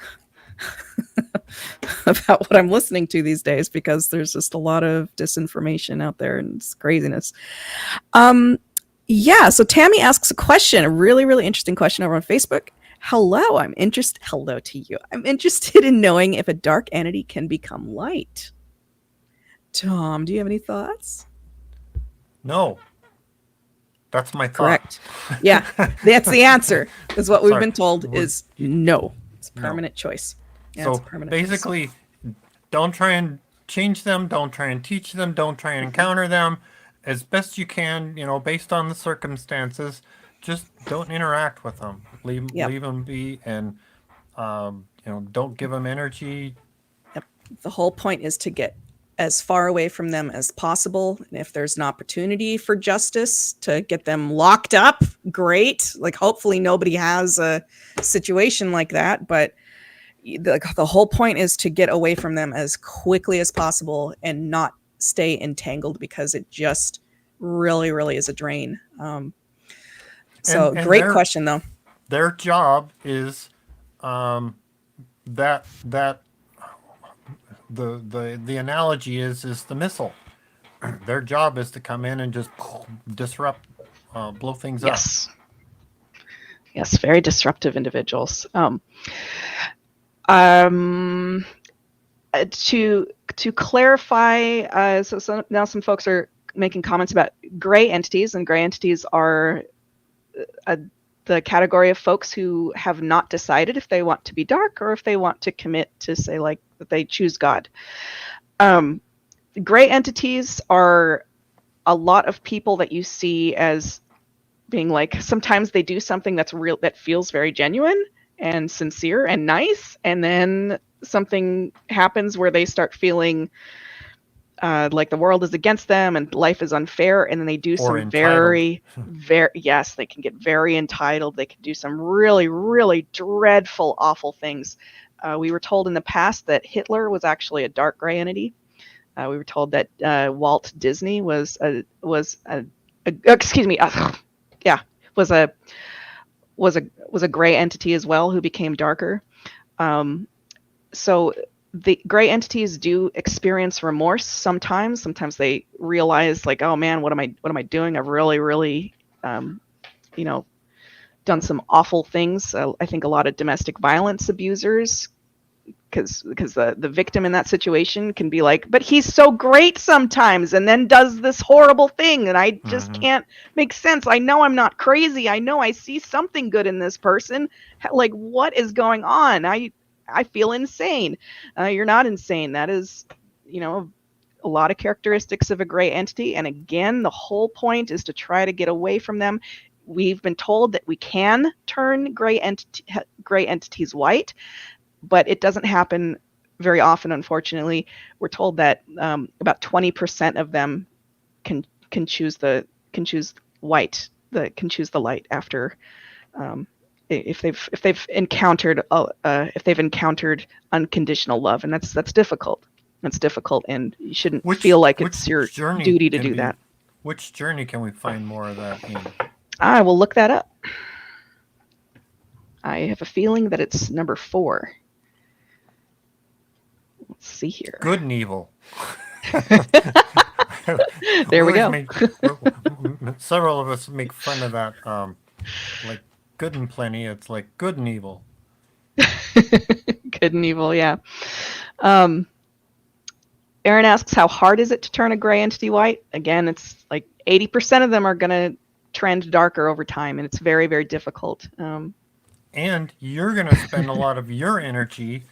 about what I'm listening to these days, because there's just a lot of disinformation out there and it's craziness. Yeah, so Tammy asks a question, a really, really interesting question over on Facebook. Hello to you. I'm interested in knowing if a dark entity can become light. Tom, do you have any thoughts? No. That's my thought. Correct. Yeah, that's the answer, is what we've been told is no. It's a permanent choice. Yeah, so basically, don't try and change them. Don't try and teach them. Don't try and encounter them. As best you can, based on the circumstances, just don't interact with them. Leave them be, and don't give them energy. Yep. The whole point is to get as far away from them as possible. And if there's an opportunity for justice to get them locked up, great. Like, hopefully nobody has a situation like that, but the whole point is to get away from them as quickly as possible and not stay entangled, because it just really, really is a drain. So great question though. Their job is that the analogy is the missile. Their job is to come in and just disrupt, blow things up. Yes, very disruptive individuals. To clarify, so now some folks are making comments about gray entities, and gray entities are the category of folks who have not decided if they want to be dark or if they want to commit to, say, like, that they choose God. Gray entities are a lot of people that you see as being like, sometimes they do something that's real, that feels very genuine and sincere and nice, and then something happens where they start feeling like the world is against them and life is unfair, and then they do some very yes, they can get very entitled. They can do some really, really dreadful, awful things. We were told in the past that Hitler was actually a dark gray entity. We were told that Walt Disney was a gray entity as well, who became darker. So the gray entities do experience remorse sometimes. Sometimes they realize, like, oh man, what am I doing? I've really done some awful things. I think a lot of domestic violence abusers, because the victim in that situation can be like, but he's so great sometimes, and then does this horrible thing, and I just can't make sense. I know I'm not crazy. I know I see something good in this person. Like, what is going on? I feel insane. You're not insane. That is, a lot of characteristics of a gray entity. And again, the whole point is to try to get away from them. We've been told that we can turn gray entities white, but it doesn't happen very often, unfortunately. We're told that about 20% of them can choose white that can choose the light after if they've encountered unconditional love, and that's difficult. That's difficult, and you shouldn't feel like it's your duty to do that. Which journey can we find more of that in? I will look that up. I have a feeling that it's number 4. Let's see here. Good and evil. There we go. Several of us make fun of that. Like good and plenty. It's like good and evil. Good and evil, yeah. Aaron asks, how hard is it to turn a gray entity white? Again, it's like 80% of them are going to trend darker over time, and it's very, very difficult. And you're going to spend a lot of your energy.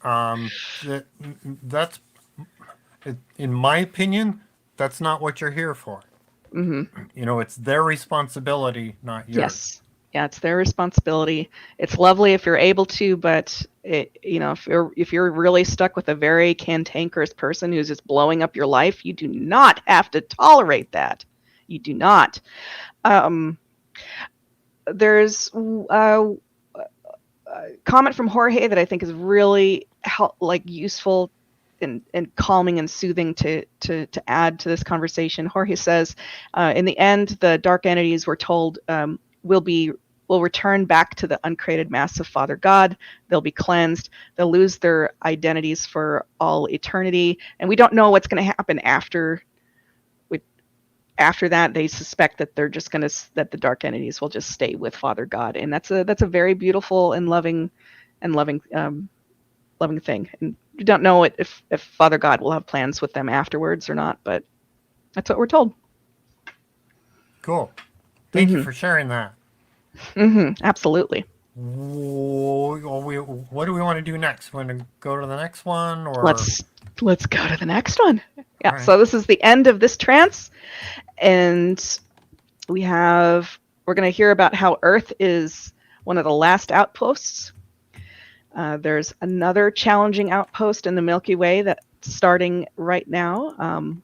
That's, in my opinion, that's not what you're here for. Mm-hmm. It's their responsibility, not yours. Yes. Yeah, it's their responsibility. It's lovely if you're able to, but if you're really stuck with a very cantankerous person who's just blowing up your life, you do not have to tolerate that. You do not. There's a comment from Jorge that I think is really useful and calming and soothing to add to this conversation. Jorge says, in the end, the dark entities we're told will return back to the uncreated mass of Father God. They'll be cleansed. They'll lose their identities for all eternity. And we don't know what's going to happen after that. They suspect that that the dark entities will just stay with Father God. And that's a very beautiful and loving thing. And we don't know if Father God will have plans with them afterwards or not, but that's what we're told. Cool. Thank you for sharing that. Absolutely. What do we want to do next? Want to go to the next one, or let's go to the next one. Yeah. Right. So this is the end of this trance, and we're going to hear about how Earth is one of the last outposts. There's another challenging outpost in the Milky Way that's starting right now.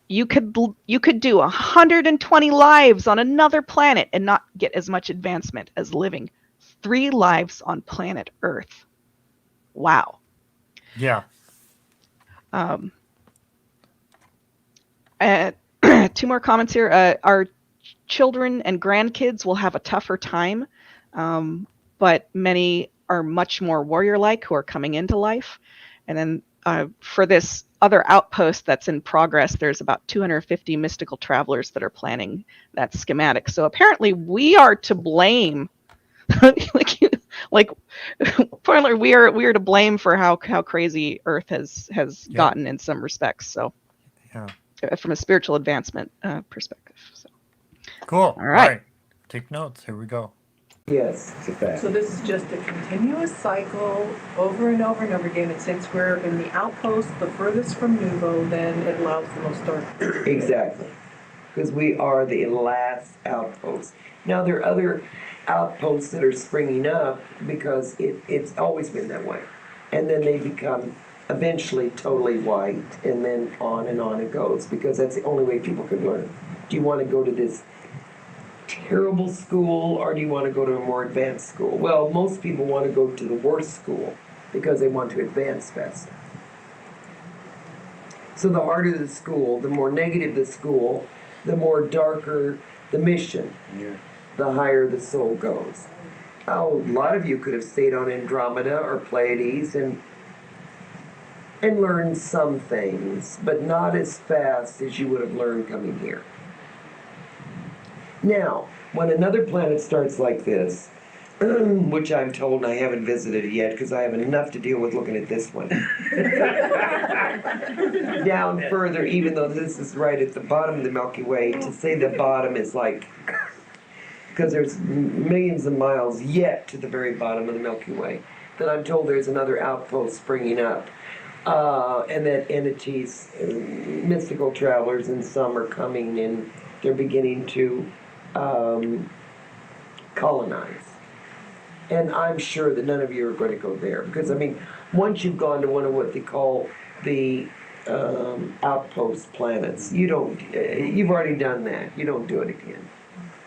You could do 120 lives on another planet and not get as much advancement as living 3 lives on planet Earth. Wow. Yeah. Two more comments here. Our children and grandkids will have a tougher time, but many are much more warrior-like who are coming into life. And then for this other outpost that's in progress, there's about 250 mystical travelers that are planning that schematic. So apparently we are to blame. Apparently we are to blame for how crazy Earth has gotten in some respects. So from a spiritual advancement perspective. So cool. All right. Take notes. Here we go. Yes, it's a fact. So this is just a continuous cycle over and over and over again. And since we're in the outpost, the furthest from Nuvo, then it allows the most dark. Exactly. Because we are the last outpost. Now, there are other outposts that are springing up because it's always been that way. And then they become eventually totally white, and then on it goes, because that's the only way people can learn. Do you want to go to this terrible school, or do you want to go to a more advanced school? Well, most people want to go to the worst school because they want to advance faster. So the harder the school, the more negative the school, the more darker the mission, the higher the soul goes. Oh, a lot of you could have stayed on Andromeda or Pleiades and learned some things, but not as fast as you would have learned coming here. Now, when another planet starts like this, which I'm told and I haven't visited it yet because I have enough to deal with looking at this one. Down further, even though this is right at the bottom of the Milky Way, to say the bottom is like, because there's millions of miles yet to the very bottom of the Milky Way, that I'm told there's another outpost springing up. And that entities, mystical travelers, and some are coming and they're beginning to colonize. And I'm sure that none of you are going to go there because, I mean, once you've gone to one of what they call the outpost planets. You don't, you've already done that. You don't do it again.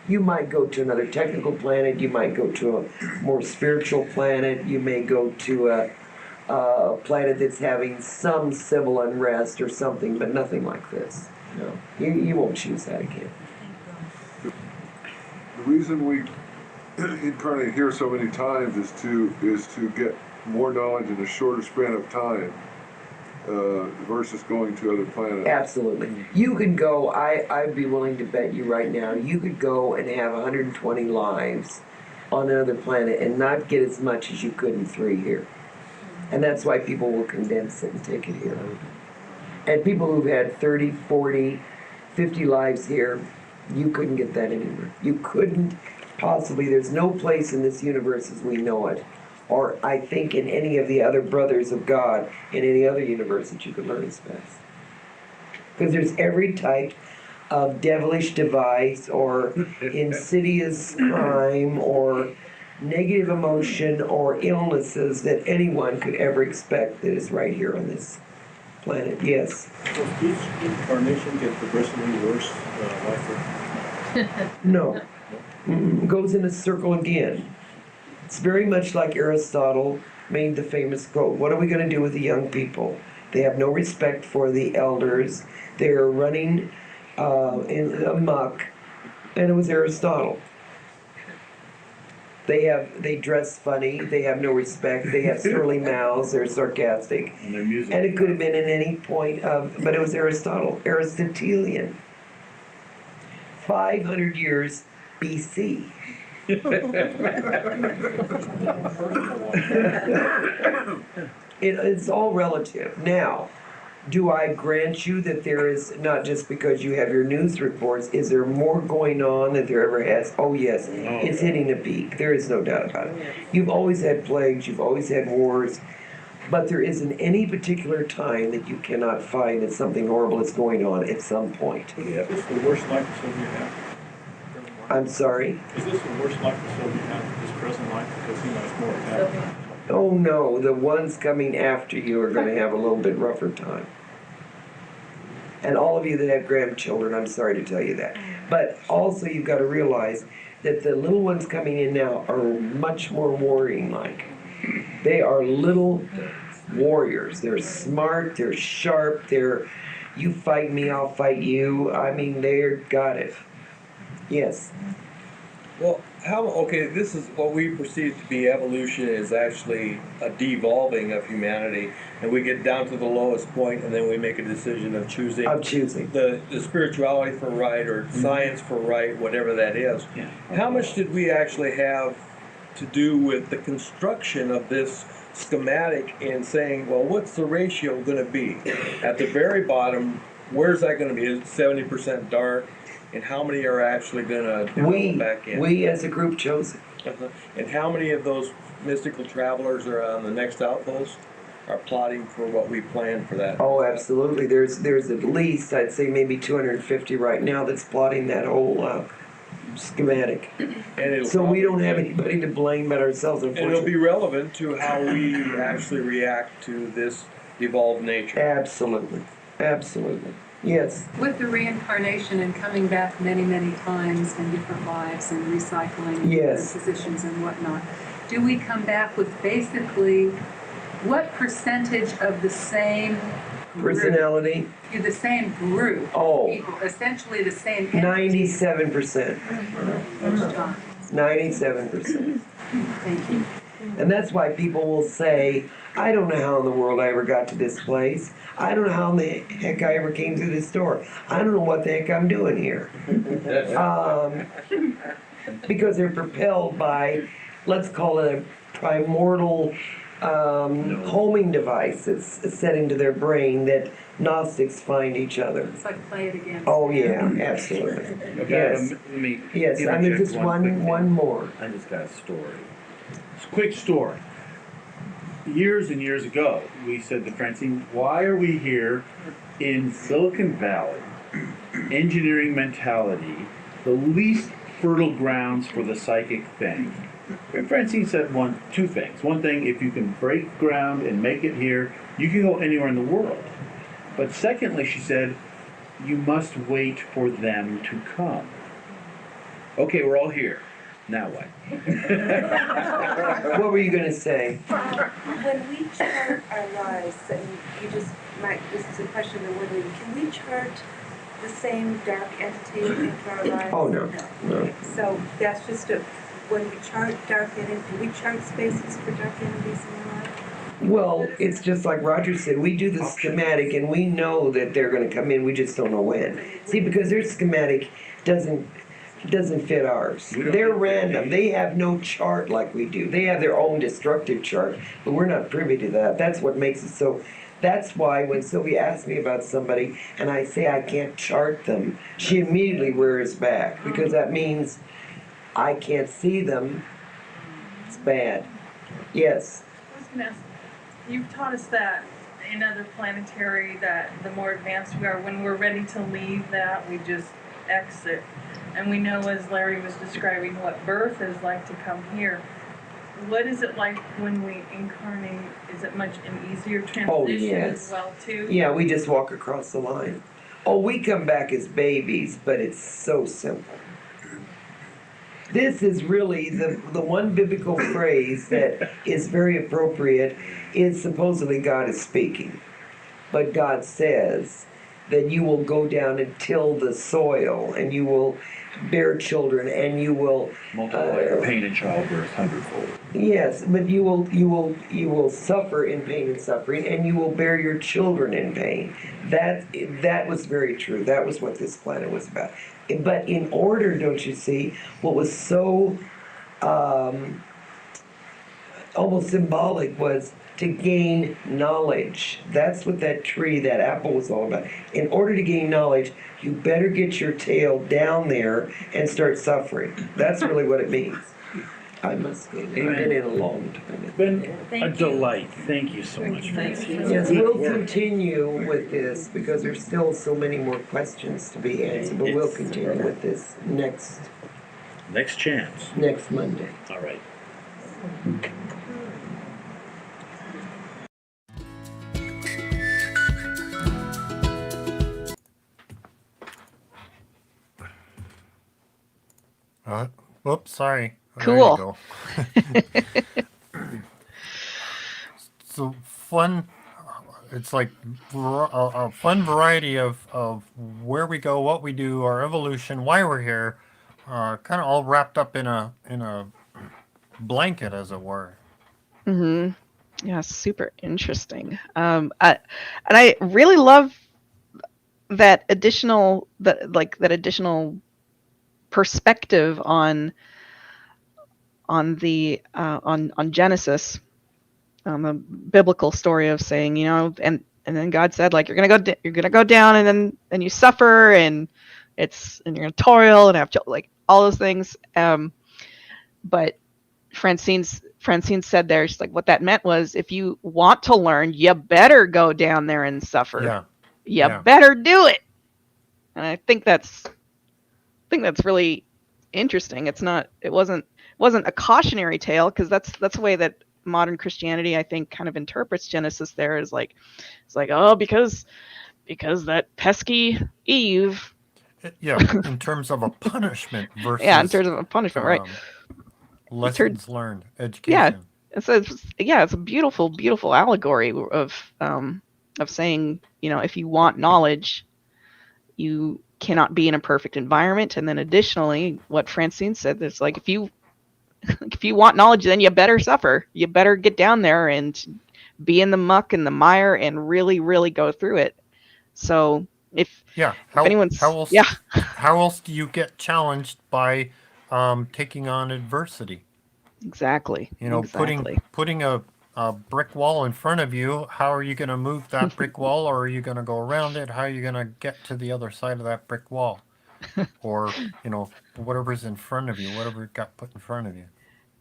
You might go to another technical planet. You might go to a more spiritual planet. You may go to a planet that's having some civil unrest or something, but nothing like this. No, you won't choose that again. The reason we incarnate here so many times is to get more knowledge in a shorter span of time versus going to other planets. Absolutely. You could go, I'd be willing to bet you right now, you could go and have 120 lives on another planet and not get as much as you could in 3 here. And that's why people will condense it and take it here. And people who've had 30, 40, 50 lives here, you couldn't get that anywhere. You couldn't possibly, there's no place in this universe as we know it, or I think in any of the other brothers of God in any other universe that you could learn as fast. Because there's every type of devilish device or insidious crime or negative emotion or illnesses that anyone could ever expect that is right here on this planet. Yes? Does each incarnation get progressively worse life? No. Goes in a circle again. It's very much like Aristotle made the famous quote, what are we going to do with the young people? They have no respect for the elders. They're running in amok. And it was Aristotle. They dress funny, they have no respect, they have surly mouths, they're sarcastic. And their music. And it could have been at any point of, but it was Aristotle, Aristotelian. 500 years BC. It's all relative. Now, do I grant you that there is, not just because you have your news reports, is there more going on than there ever has? Oh yes, it's hitting a peak. There is no doubt about it. You've always had plagues, you've always had wars, but there isn't any particular time that you cannot find that something horrible is going on at some point. Is this the worst life that Sylvia had? I'm sorry? Is this the worst life that Sylvia had, this present life? Because, it's more attack. Oh no, the ones coming after you are going to have a little bit rougher time. And all of you that have grandchildren, I'm sorry to tell you that. But also you've got to realize that the little ones coming in now are much more warring-like. They are little warriors. They're smart, they're sharp, they're, you fight me, I'll fight you. I mean, they're got it. Yes. Well, okay, this is what we perceive to be evolution is actually a devolving of humanity, and we get down to the lowest point, and then we make a decision of choosing. The spirituality for right or science for right, whatever that is. Yeah. How much did we actually have to do with the construction of this schematic and saying, well, what's the ratio going to be? At the very bottom, where's that going to be? Is it 70% dark? And how many are actually going to develop back in? We as a group chose it. And how many of those mystical travelers are on the next outpost are plotting for what we planned for that? Oh, absolutely. There's at least, I'd say maybe 250 right now that's plotting that whole schematic. And so we don't have anybody to blame but ourselves, and unfortunately. it'll be relevant to how we actually react to this evolved nature. Absolutely. Absolutely. Yes. With the reincarnation and coming back many, many times in different lives and recycling Yes. positions and whatnot, do we come back with basically what percentage of the same Personality? group, the same group Oh. of people, essentially the same 97%. each time? 97%. Thank you. And that's why people will say, I don't know how in the world I ever got to this place. I don't know how in the heck I ever came through this door. I don't know what the heck I'm doing here. Because they're propelled by, let's call it a primordial homing device that's set into their brain that Gnostics find each other. It's like play it again. Oh yeah, absolutely. Yes. Let me Yes, I mean just one more. I just got a story. It's a quick story. Years and years ago, we said to Francine, why are we here in Silicon Valley, engineering mentality, the least fertile grounds for the psychic thing? And Francine said two things. One thing, if you can break ground and make it here, you can go anywhere in the world. But secondly, she said, you must wait for them to come. Okay, we're all here. Now what? What were you going to say? When we chart our lives, and you just might, this is a question of whether can we chart the same dark entity into our lives? Oh, no. So that's just when we chart dark entities, do we chart spaces for dark entities in our life? Well, it's just like Roger said, we do the schematic and we know that they're going to come in, we just don't know when. See, because their schematic doesn't fit ours. They're random. They have no chart like we do. They have their own destructive chart, but we're not privy to that. That's what makes it so. That's why when Sylvia asks me about somebody and I say I can't chart them, she immediately rears back because that means I can't see them. It's bad. Yes. I was gonna ask, you've taught us that in other planetary that the more advanced we are, when we're ready to leave that, we just exit. And we know, as Larry was describing, what birth is like to come here. What is it like when we incarnate? Is it much an easier transition as well, too? Yeah, we just walk across the line. Oh, we come back as babies, but it's so simple. This is really the one biblical phrase that is very appropriate is supposedly God is speaking. But God says that you will go down and till the soil and you will bear children and you will multiply your pain and childbirth hundredfold. Yes, but you will suffer in pain and suffering, and you will bear your children in pain. That was very true. That was what this planet was about. But in order, don't you see, what was so almost symbolic was to gain knowledge. That's what that tree, that apple was all about. In order to gain knowledge, you better get your tail down there and start suffering. That's really what it means. I must go. I've been in a long time. It's been a delight. Thank you so much. Yes, we'll continue with this because there's still so many more questions to be answered, but we'll continue with this next chance. Next Monday. All right. Whoops, sorry. Cool. There you go. So fun. It's like a fun variety of where we go, what we do, our evolution, why we're here, kind of all wrapped up in a blanket, as it were. Mm-hmm. Yeah, super interesting. And I really love that additional perspective on Genesis, the biblical story of saying, and then God said, like, you're gonna go down, and then you suffer, and you're gonna toil and have like all those things. But Francine said there, she's like, what that meant was, if you want to learn, you better go down there and suffer. You better do it. And I think that's really interesting. It wasn't a cautionary tale, because that's the way that modern Christianity, I think, kind of interprets Genesis. There is like, it's like, oh, because that pesky Eve. Yeah, in terms of a punishment versus. Yeah, in terms of a punishment, right? Lessons learned, education. Yeah, it's a beautiful, beautiful allegory of saying, if you want knowledge, you cannot be in a perfect environment. And then additionally, what Francine said, it's like, if you want knowledge, then you better suffer. You better get down there and be in the muck and the mire and really, really go through it. So how else do you get challenged by taking on adversity? Exactly. Putting a brick wall in front of you, how are you going to move that brick wall, or are you going to go around it? How are you going to get to the other side of that brick wall? Or, whatever's in front of you, whatever got put in front of you.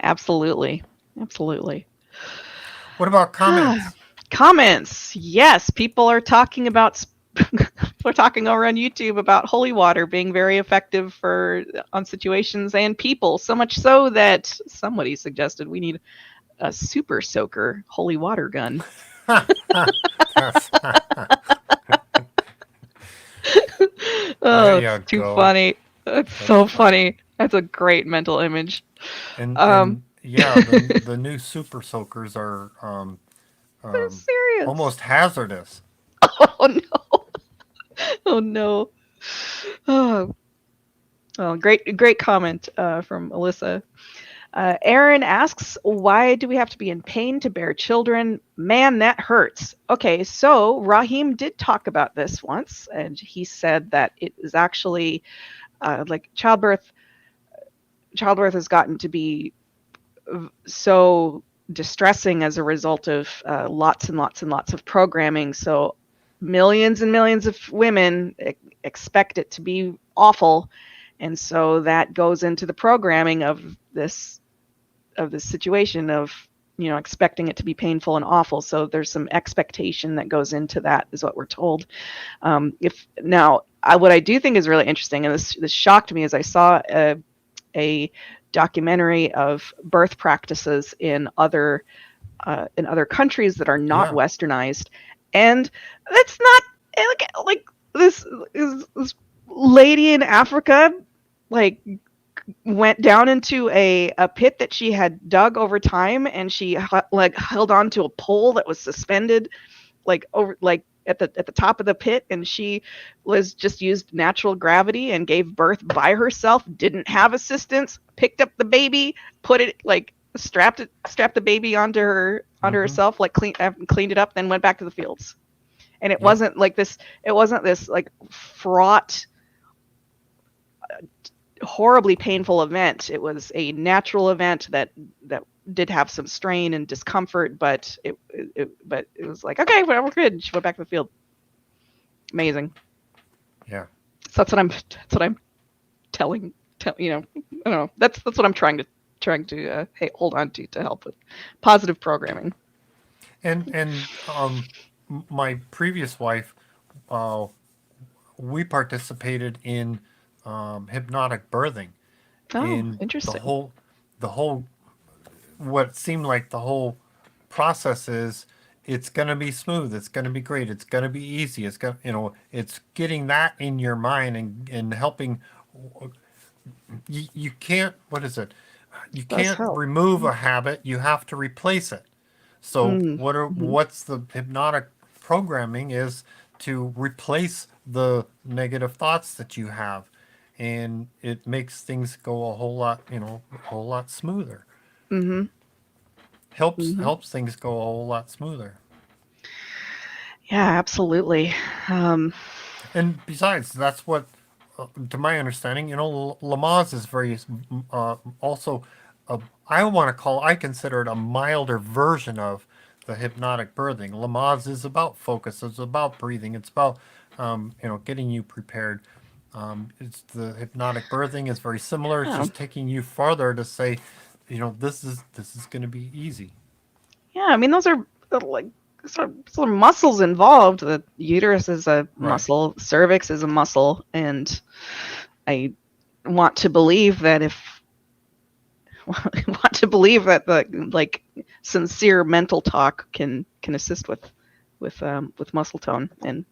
Absolutely. What about comments? Comments. Yes, people are talking about we're talking over on YouTube about holy water being very effective on situations and people, so much so that somebody suggested we need a super soaker holy water gun. Oh, you it's too go. funny. That's so funny. That's a great mental image. And yeah, the new super soakers are They're serious. almost hazardous. Oh no. Oh no. Oh, well, great comment from Alyssa. Aaron asks, why do we have to be in pain to bear children? Man, that hurts. Okay, so Rahim did talk about this once, and he said that it is actually like childbirth has gotten to be so distressing as a result of lots and lots and lots of programming. So millions and millions of women expect it to be awful, and so that goes into the programming of this situation of expecting it to be painful and awful. So there's some expectation that goes into that, is what we're told. What I do think is really interesting, and this shocked me, as I saw a documentary of birth practices in other countries that are not westernized, and that's not like this lady in Africa went down into a pit that she had dug over time, and she held on to a pole that was suspended over at the top of the pit, and she was just used natural gravity and gave birth by herself, didn't have assistance, picked up the baby, put it strapped the baby onto herself, cleaned it up, then went back to the fields. And it wasn't this fraught, horribly painful event. It was a natural event that did have some strain and discomfort, but it was okay, well, we're good. She went back to the field. Amazing. Yeah. So that's what I'm telling I don't know. That's what I'm trying to hold on to help with positive programming. And my previous wife, we participated in hypnotic birthing. Oh, and interesting. The whole what seemed like the whole process is, it's going to be smooth, it's going to be great, it's going to be easy, it's getting that in your mind and helping. You can't, what is it, you can't remove a habit, you have to replace it. So what's the hypnotic programming is to replace the negative thoughts that you have, and it makes things go a whole lot smoother. Mm-hmm. Helps things go a whole lot smoother. Yeah, absolutely. And besides, that's what, to my understanding, Lamaze is very also, I consider it a milder version of the hypnotic birthing. Lamaze is about focus. It's about breathing. It's about getting you prepared. It's the hypnotic birthing is very similar. It's just taking you farther to say, this is going to be easy. Yeah, I mean, those are some muscles involved. The uterus is a muscle, cervix is a muscle, and I want to believe that the sincere mental talk can assist with muscle tone and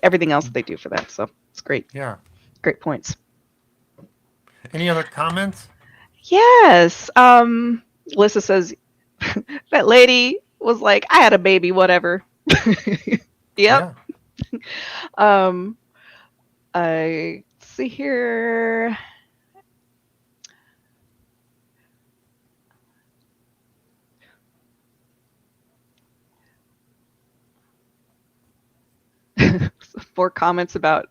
everything else they do for that. So it's great. Yeah. Great points. Any other comments? Yes. Alyssa says that lady was like, I had a baby, whatever. Yep. Yeah. I see here. More comments about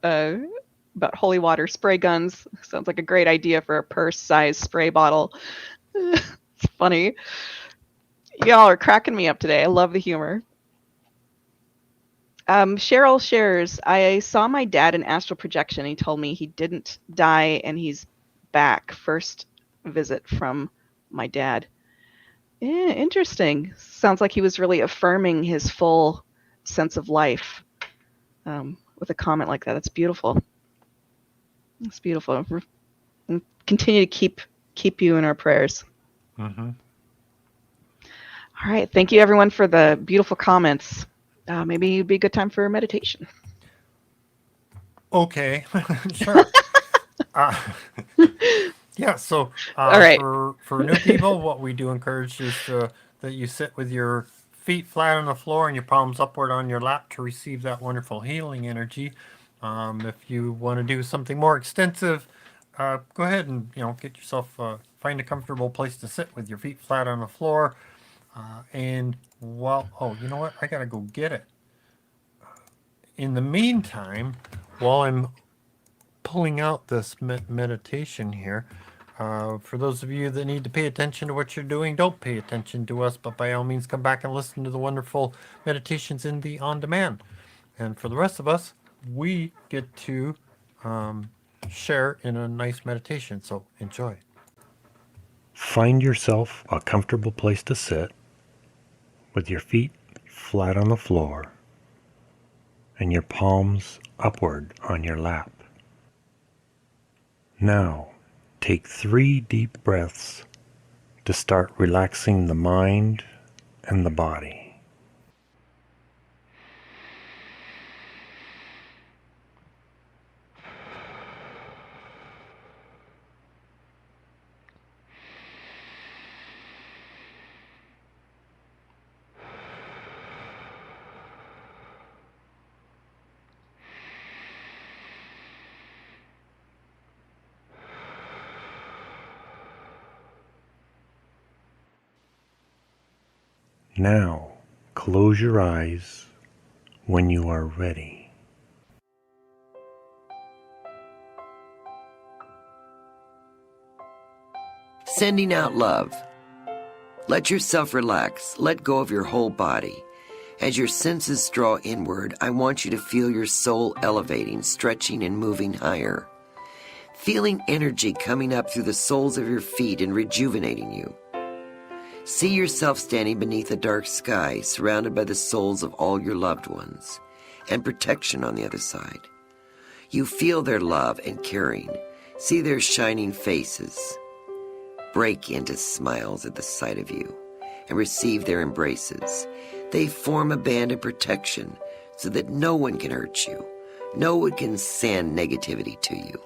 holy water spray guns. Sounds like a great idea for a purse-sized spray bottle. It's funny. Y'all are cracking me up today. I love the humor. Cheryl shares, I saw my dad in astral projection. He told me he didn't die and he's back. First visit from my dad. Yeah, interesting. Sounds like he was really affirming his full sense of life with a comment like that. That's beautiful. It's beautiful. We'll continue to keep you in our prayers. Mm-hmm. All right. Thank you, everyone, for the beautiful comments. Maybe it'd be a good time for meditation. Okay, sure. Uh, yeah, so All right. for new people, what we do encourage is that you sit with your feet flat on the floor and your palms upward on your lap to receive that wonderful healing energy. If you want to do something more extensive, go ahead and get yourself find a comfortable place to sit with your feet flat on the floor. And oh, you know what? I gotta go get it. In the meantime, while I'm pulling out this meditation here, for those of you that need to pay attention to what you're doing, don't pay attention to us, but by all means come back and listen to the wonderful meditations in the on demand. And for the rest of us, we get to share in a nice meditation. So enjoy. Find yourself a comfortable place to sit with your feet flat on the floor and your palms upward on your lap. Now, take 3 deep breaths to start relaxing the mind and the body. Now, close your eyes when you are ready. Sending out love. Let yourself relax. Let go of your whole body. As your senses draw inward, I want you to feel your soul elevating, stretching, and moving higher. Feeling energy coming up through the soles of your feet and rejuvenating you. See yourself standing beneath a dark sky, surrounded by the souls of all your loved ones, and protection on the other side. You feel their love and caring. See their shining faces. Break into smiles at the sight of you, and receive their embraces. They form a band of protection so that no one can hurt you. No one can send negativity to you.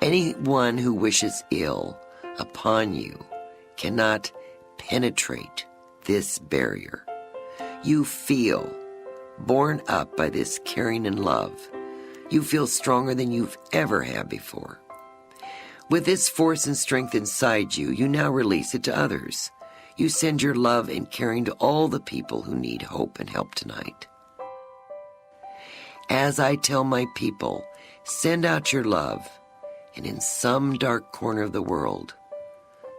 Anyone who wishes ill upon you cannot penetrate this barrier. You feel borne up by this caring and love. You feel stronger than you've ever had before. With this force and strength inside you, you now release it to others. You send your love and caring to all the people who need hope and help tonight. As I tell my people, send out your love, and in some dark corner of the world,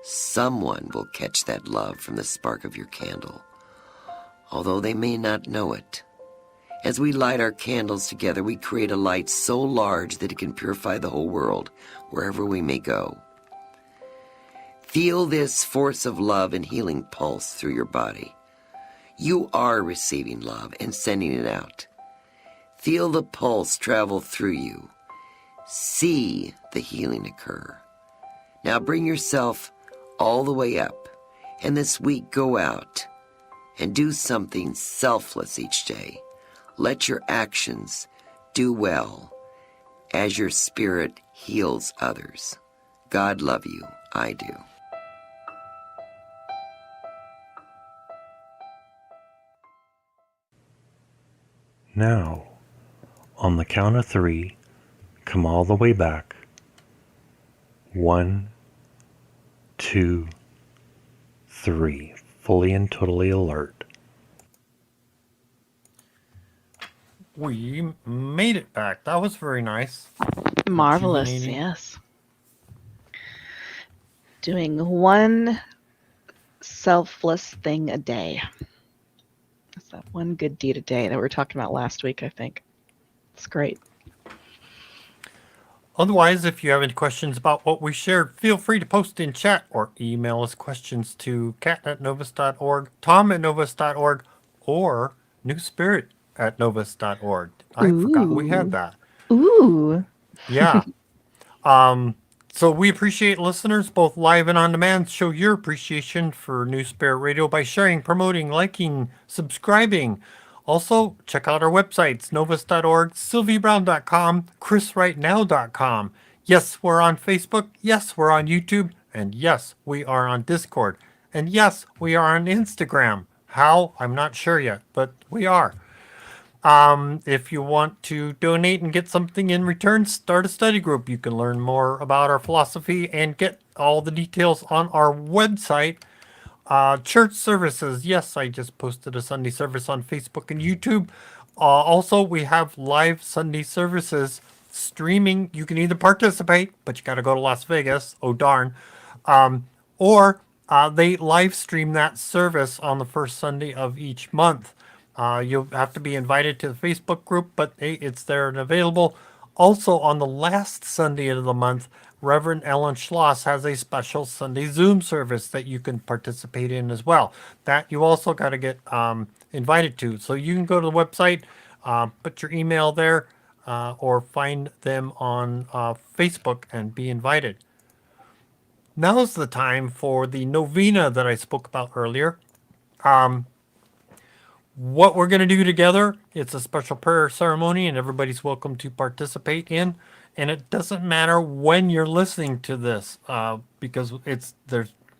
someone will catch that love from the spark of your candle, although they may not know it. As we light our candles together, we create a light so large that it can purify the whole world, wherever we may go. Feel this force of love and healing pulse through your body. You are receiving love and sending it out. Feel the pulse travel through you. See the healing occur. Now bring yourself all the way up, and this week go out and do something selfless each day. Let your actions do well as your spirit heals others. God love you. I do. Now, on the count of 3, come all the way back. 1, 2, 3. Fully and totally alert. We made it back. That was very nice. Marvelous, Rejuvenating. yes. Doing one selfless thing a day. That's that one good deed a day that we were talking about last week, I think. It's great. Otherwise, if you have any questions about what we shared, feel free to post in chat or email us questions to cat@novus.org, tom@novus.org, or newspirit@novus.org. I forgot we had that. Ooh. Yeah. So we appreciate listeners, both live and on demand. Show your appreciation for New Spirit Radio by sharing, promoting, liking, subscribing. Also, check out our websites, novus.org, sylviabrowne.com, chrisrightnow.com. Yes, we're on Facebook. Yes, we're on YouTube. And yes, we are on Discord. And yes, we are on Instagram. How? I'm not sure yet, but we are. If you want to donate and get something in return, start a study group. You can learn more about our philosophy and get all the details on our website. Church services. Yes, I just posted a Sunday service on Facebook and YouTube. Also, we have live Sunday services streaming. You can either participate, but you got to go to Las Vegas. Oh, darn. Or they live stream that service on the first Sunday of each month. You'll have to be invited to the Facebook group, but hey, it's there and available. Also, on the last Sunday of the month, Reverend Ellen Schloss has a special Sunday Zoom service that you can participate in as well. That you also got to get invited to. So you can go to the website, put your email there, or find them on Facebook and be invited. Now's the time for the novena that I spoke about earlier. What we're going to do together, it's a special prayer ceremony and everybody's welcome to participate in. And it doesn't matter when you're listening to this because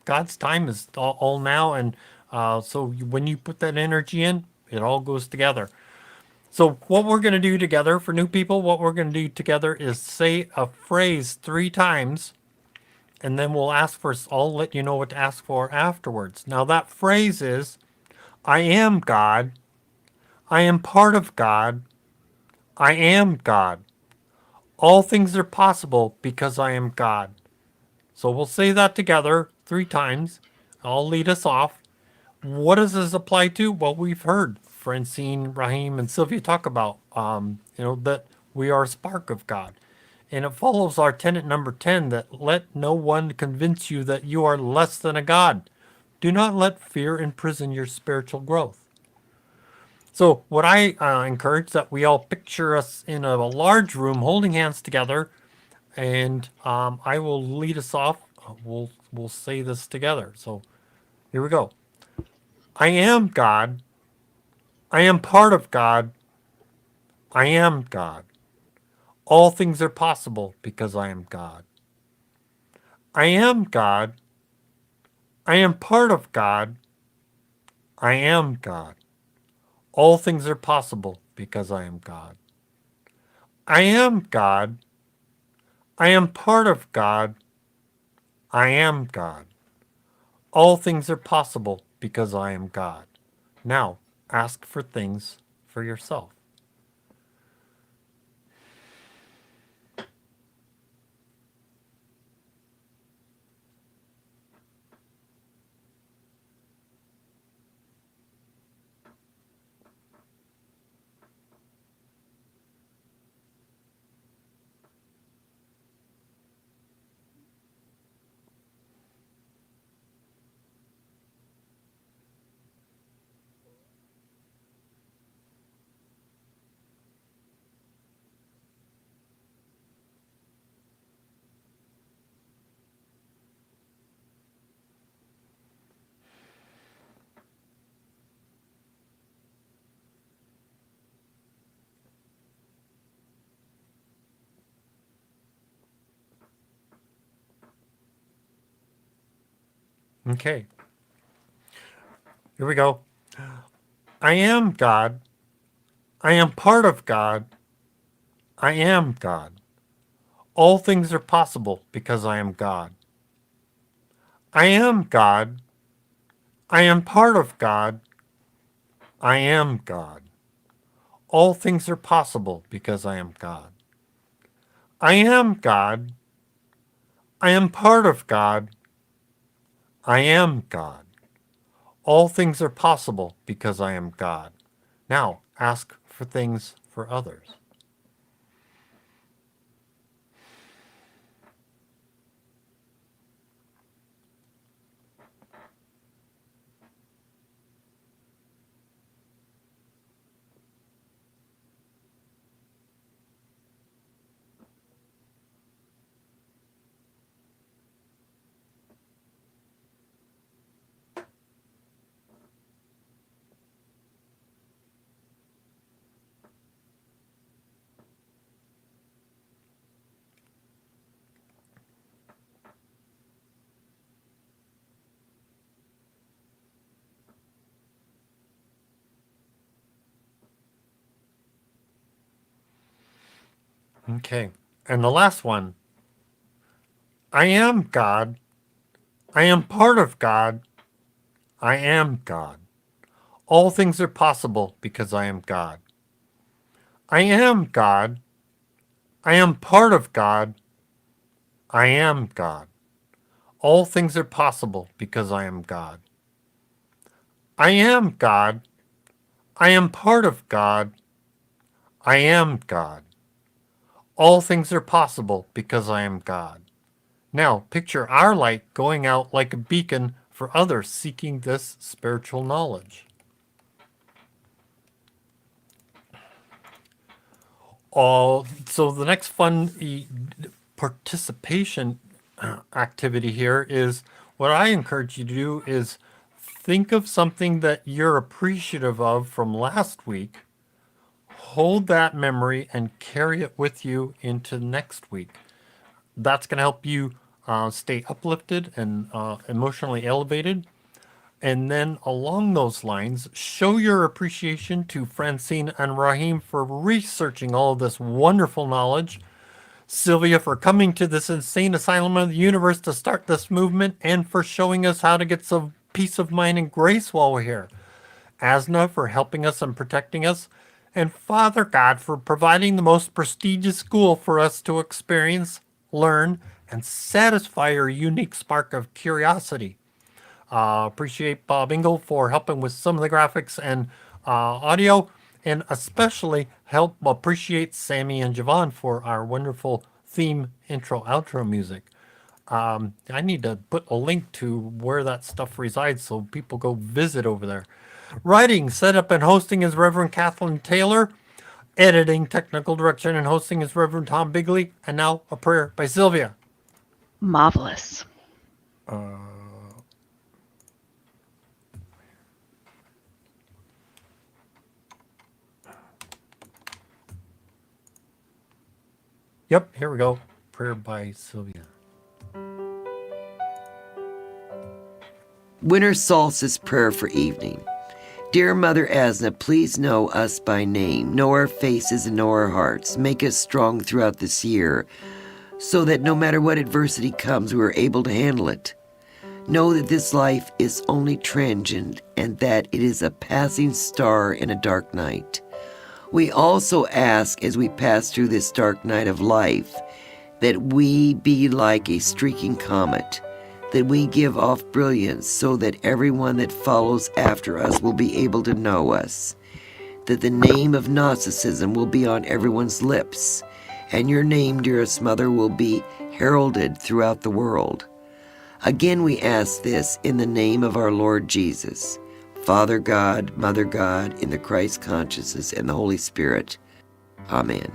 God's time is all now. And so when you put that energy in, it all goes together. So what we're going to do together for new people, what we're going to do together is say a phrase 3 times. And then I'll let you know what to ask for afterwards. Now that phrase is, I am God. I am part of God. I am God. All things are possible because I am God. So we'll say that together 3 times. I'll lead us off. What does this apply to? Well, we've heard Francine, Raheem, and Sylvia talk about, that we are a spark of God. And it follows our tenet number 10 that let no one convince you that you are less than a God. Do not let fear imprison your spiritual growth. So what I encourage that we all picture us in a large room holding hands together, and I will lead us off. We'll say this together. So here we go. I am God. I am part of God. I am God. All things are possible because I am God. I am God. I am part of God. I am God. All things are possible because I am God. I am God. I am part of God. I am God. All things are possible because I am God. Now, ask for things for yourself. Okay. Here we go. I am God. I am part of God. I am God. All things are possible because I am God. I am God. I am part of God. I am God. All things are possible because I am God. I am God. I am part of God. I am God. All things are possible because I am God. Now, ask for things for others. Okay. And the last one. I am God. I am part of God. I am God. All things are possible because I am God. I am God. I am part of God. I am God. All things are possible because I am God. I am God. I am part of God. I am God. All things are possible because I am God. Now, picture our light going out like a beacon for others seeking this spiritual knowledge. So the next fun participation activity here is what I encourage you to do is think of something that you're appreciative of from last week, hold that memory, and carry it with you into next week. That's going to help you stay uplifted and emotionally elevated. And then along those lines, show your appreciation to Francine and Raheem for researching all of this wonderful knowledge, Sylvia for coming to this insane asylum of the universe to start this movement, and for showing us how to get some peace of mind and grace while we're here, Asna for helping us and protecting us, and Father God for providing the most prestigious school for us to experience, learn, and satisfy our unique spark of curiosity. Appreciate Bob Ingle for helping with some of the graphics and audio, and especially appreciate Sammy and Javon for our wonderful theme intro outro music. I need to put a link to where that stuff resides so people go visit over there. Writing, setup, and hosting is Reverend Kathleen Taylor. Editing, technical direction, and hosting is Reverend Tom Bigley. And now a prayer by Sylvia. Marvelous. Yep, here we go. Prayer by Sylvia. Winter solstice prayer for evening. Dear Mother Asna, please know us by name, know our faces and know our hearts. Make us strong throughout this year so that no matter what adversity comes, we are able to handle it. Know that this life is only transient and that it is a passing star in a dark night. We also ask as we pass through this dark night of life that we be like a streaking comet, that we give off brilliance so that everyone that follows after us will be able to know us, that the name of Gnosticism will be on everyone's lips, and your name, dearest Mother, will be heralded throughout the world. Again we ask this in the name of our Lord Jesus, Father God, Mother God, in the Christ consciousness and the Holy Spirit. Amen.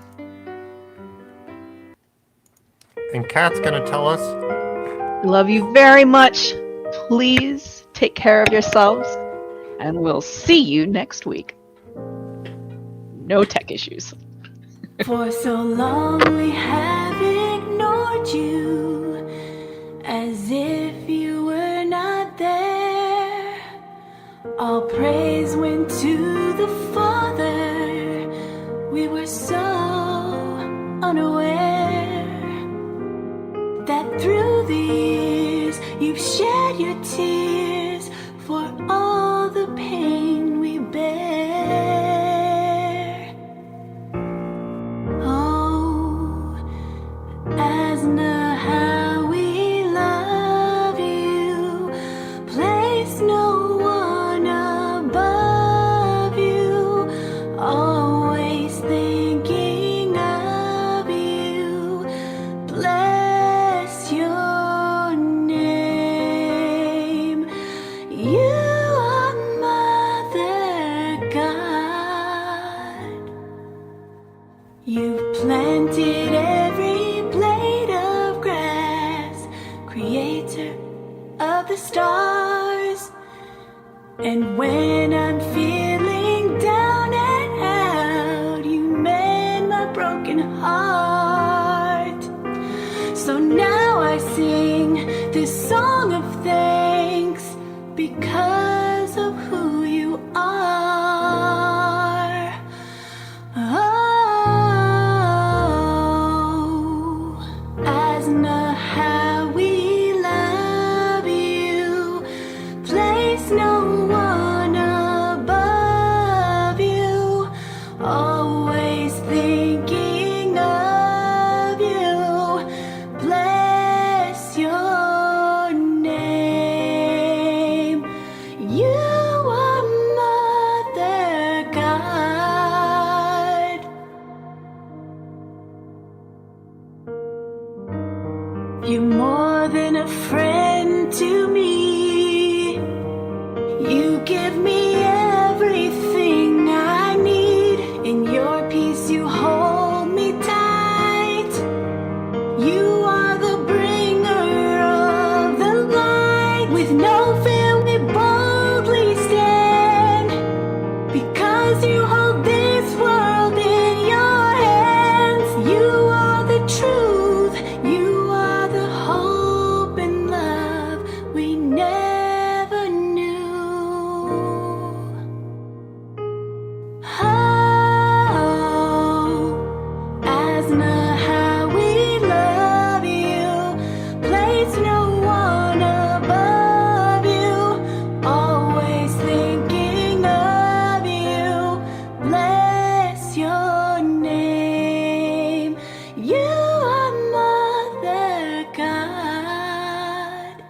And Kat's going to tell us. Love you very much. Please take care of yourselves, and we'll see you next week. No tech issues. For so long we have ignored you, as if you were not there. All praise went to the Father. We were so unaware that through the years you've shed your tears for all the pain we bear. Oh, Asna, how we love you. Place no one above you. Always thinking of you. Bless your name. You are Mother God. You've planted every blade of grass, creator of the stars. And when I'm feeling down and out, you mend my broken heart. So now I sing this song of thanks because of who you are. Oh, You're more than a friend to me. You give me everything I need. In your peace you hold me tight. You are the bringer of the light. With no fear we boldly stand. Because you hold this world in your hands. You are the truth. You are the hope and love we never knew. Oh, Asna, how we love you. Place no one above you. Always thinking of you. Bless your name. You are Mother God.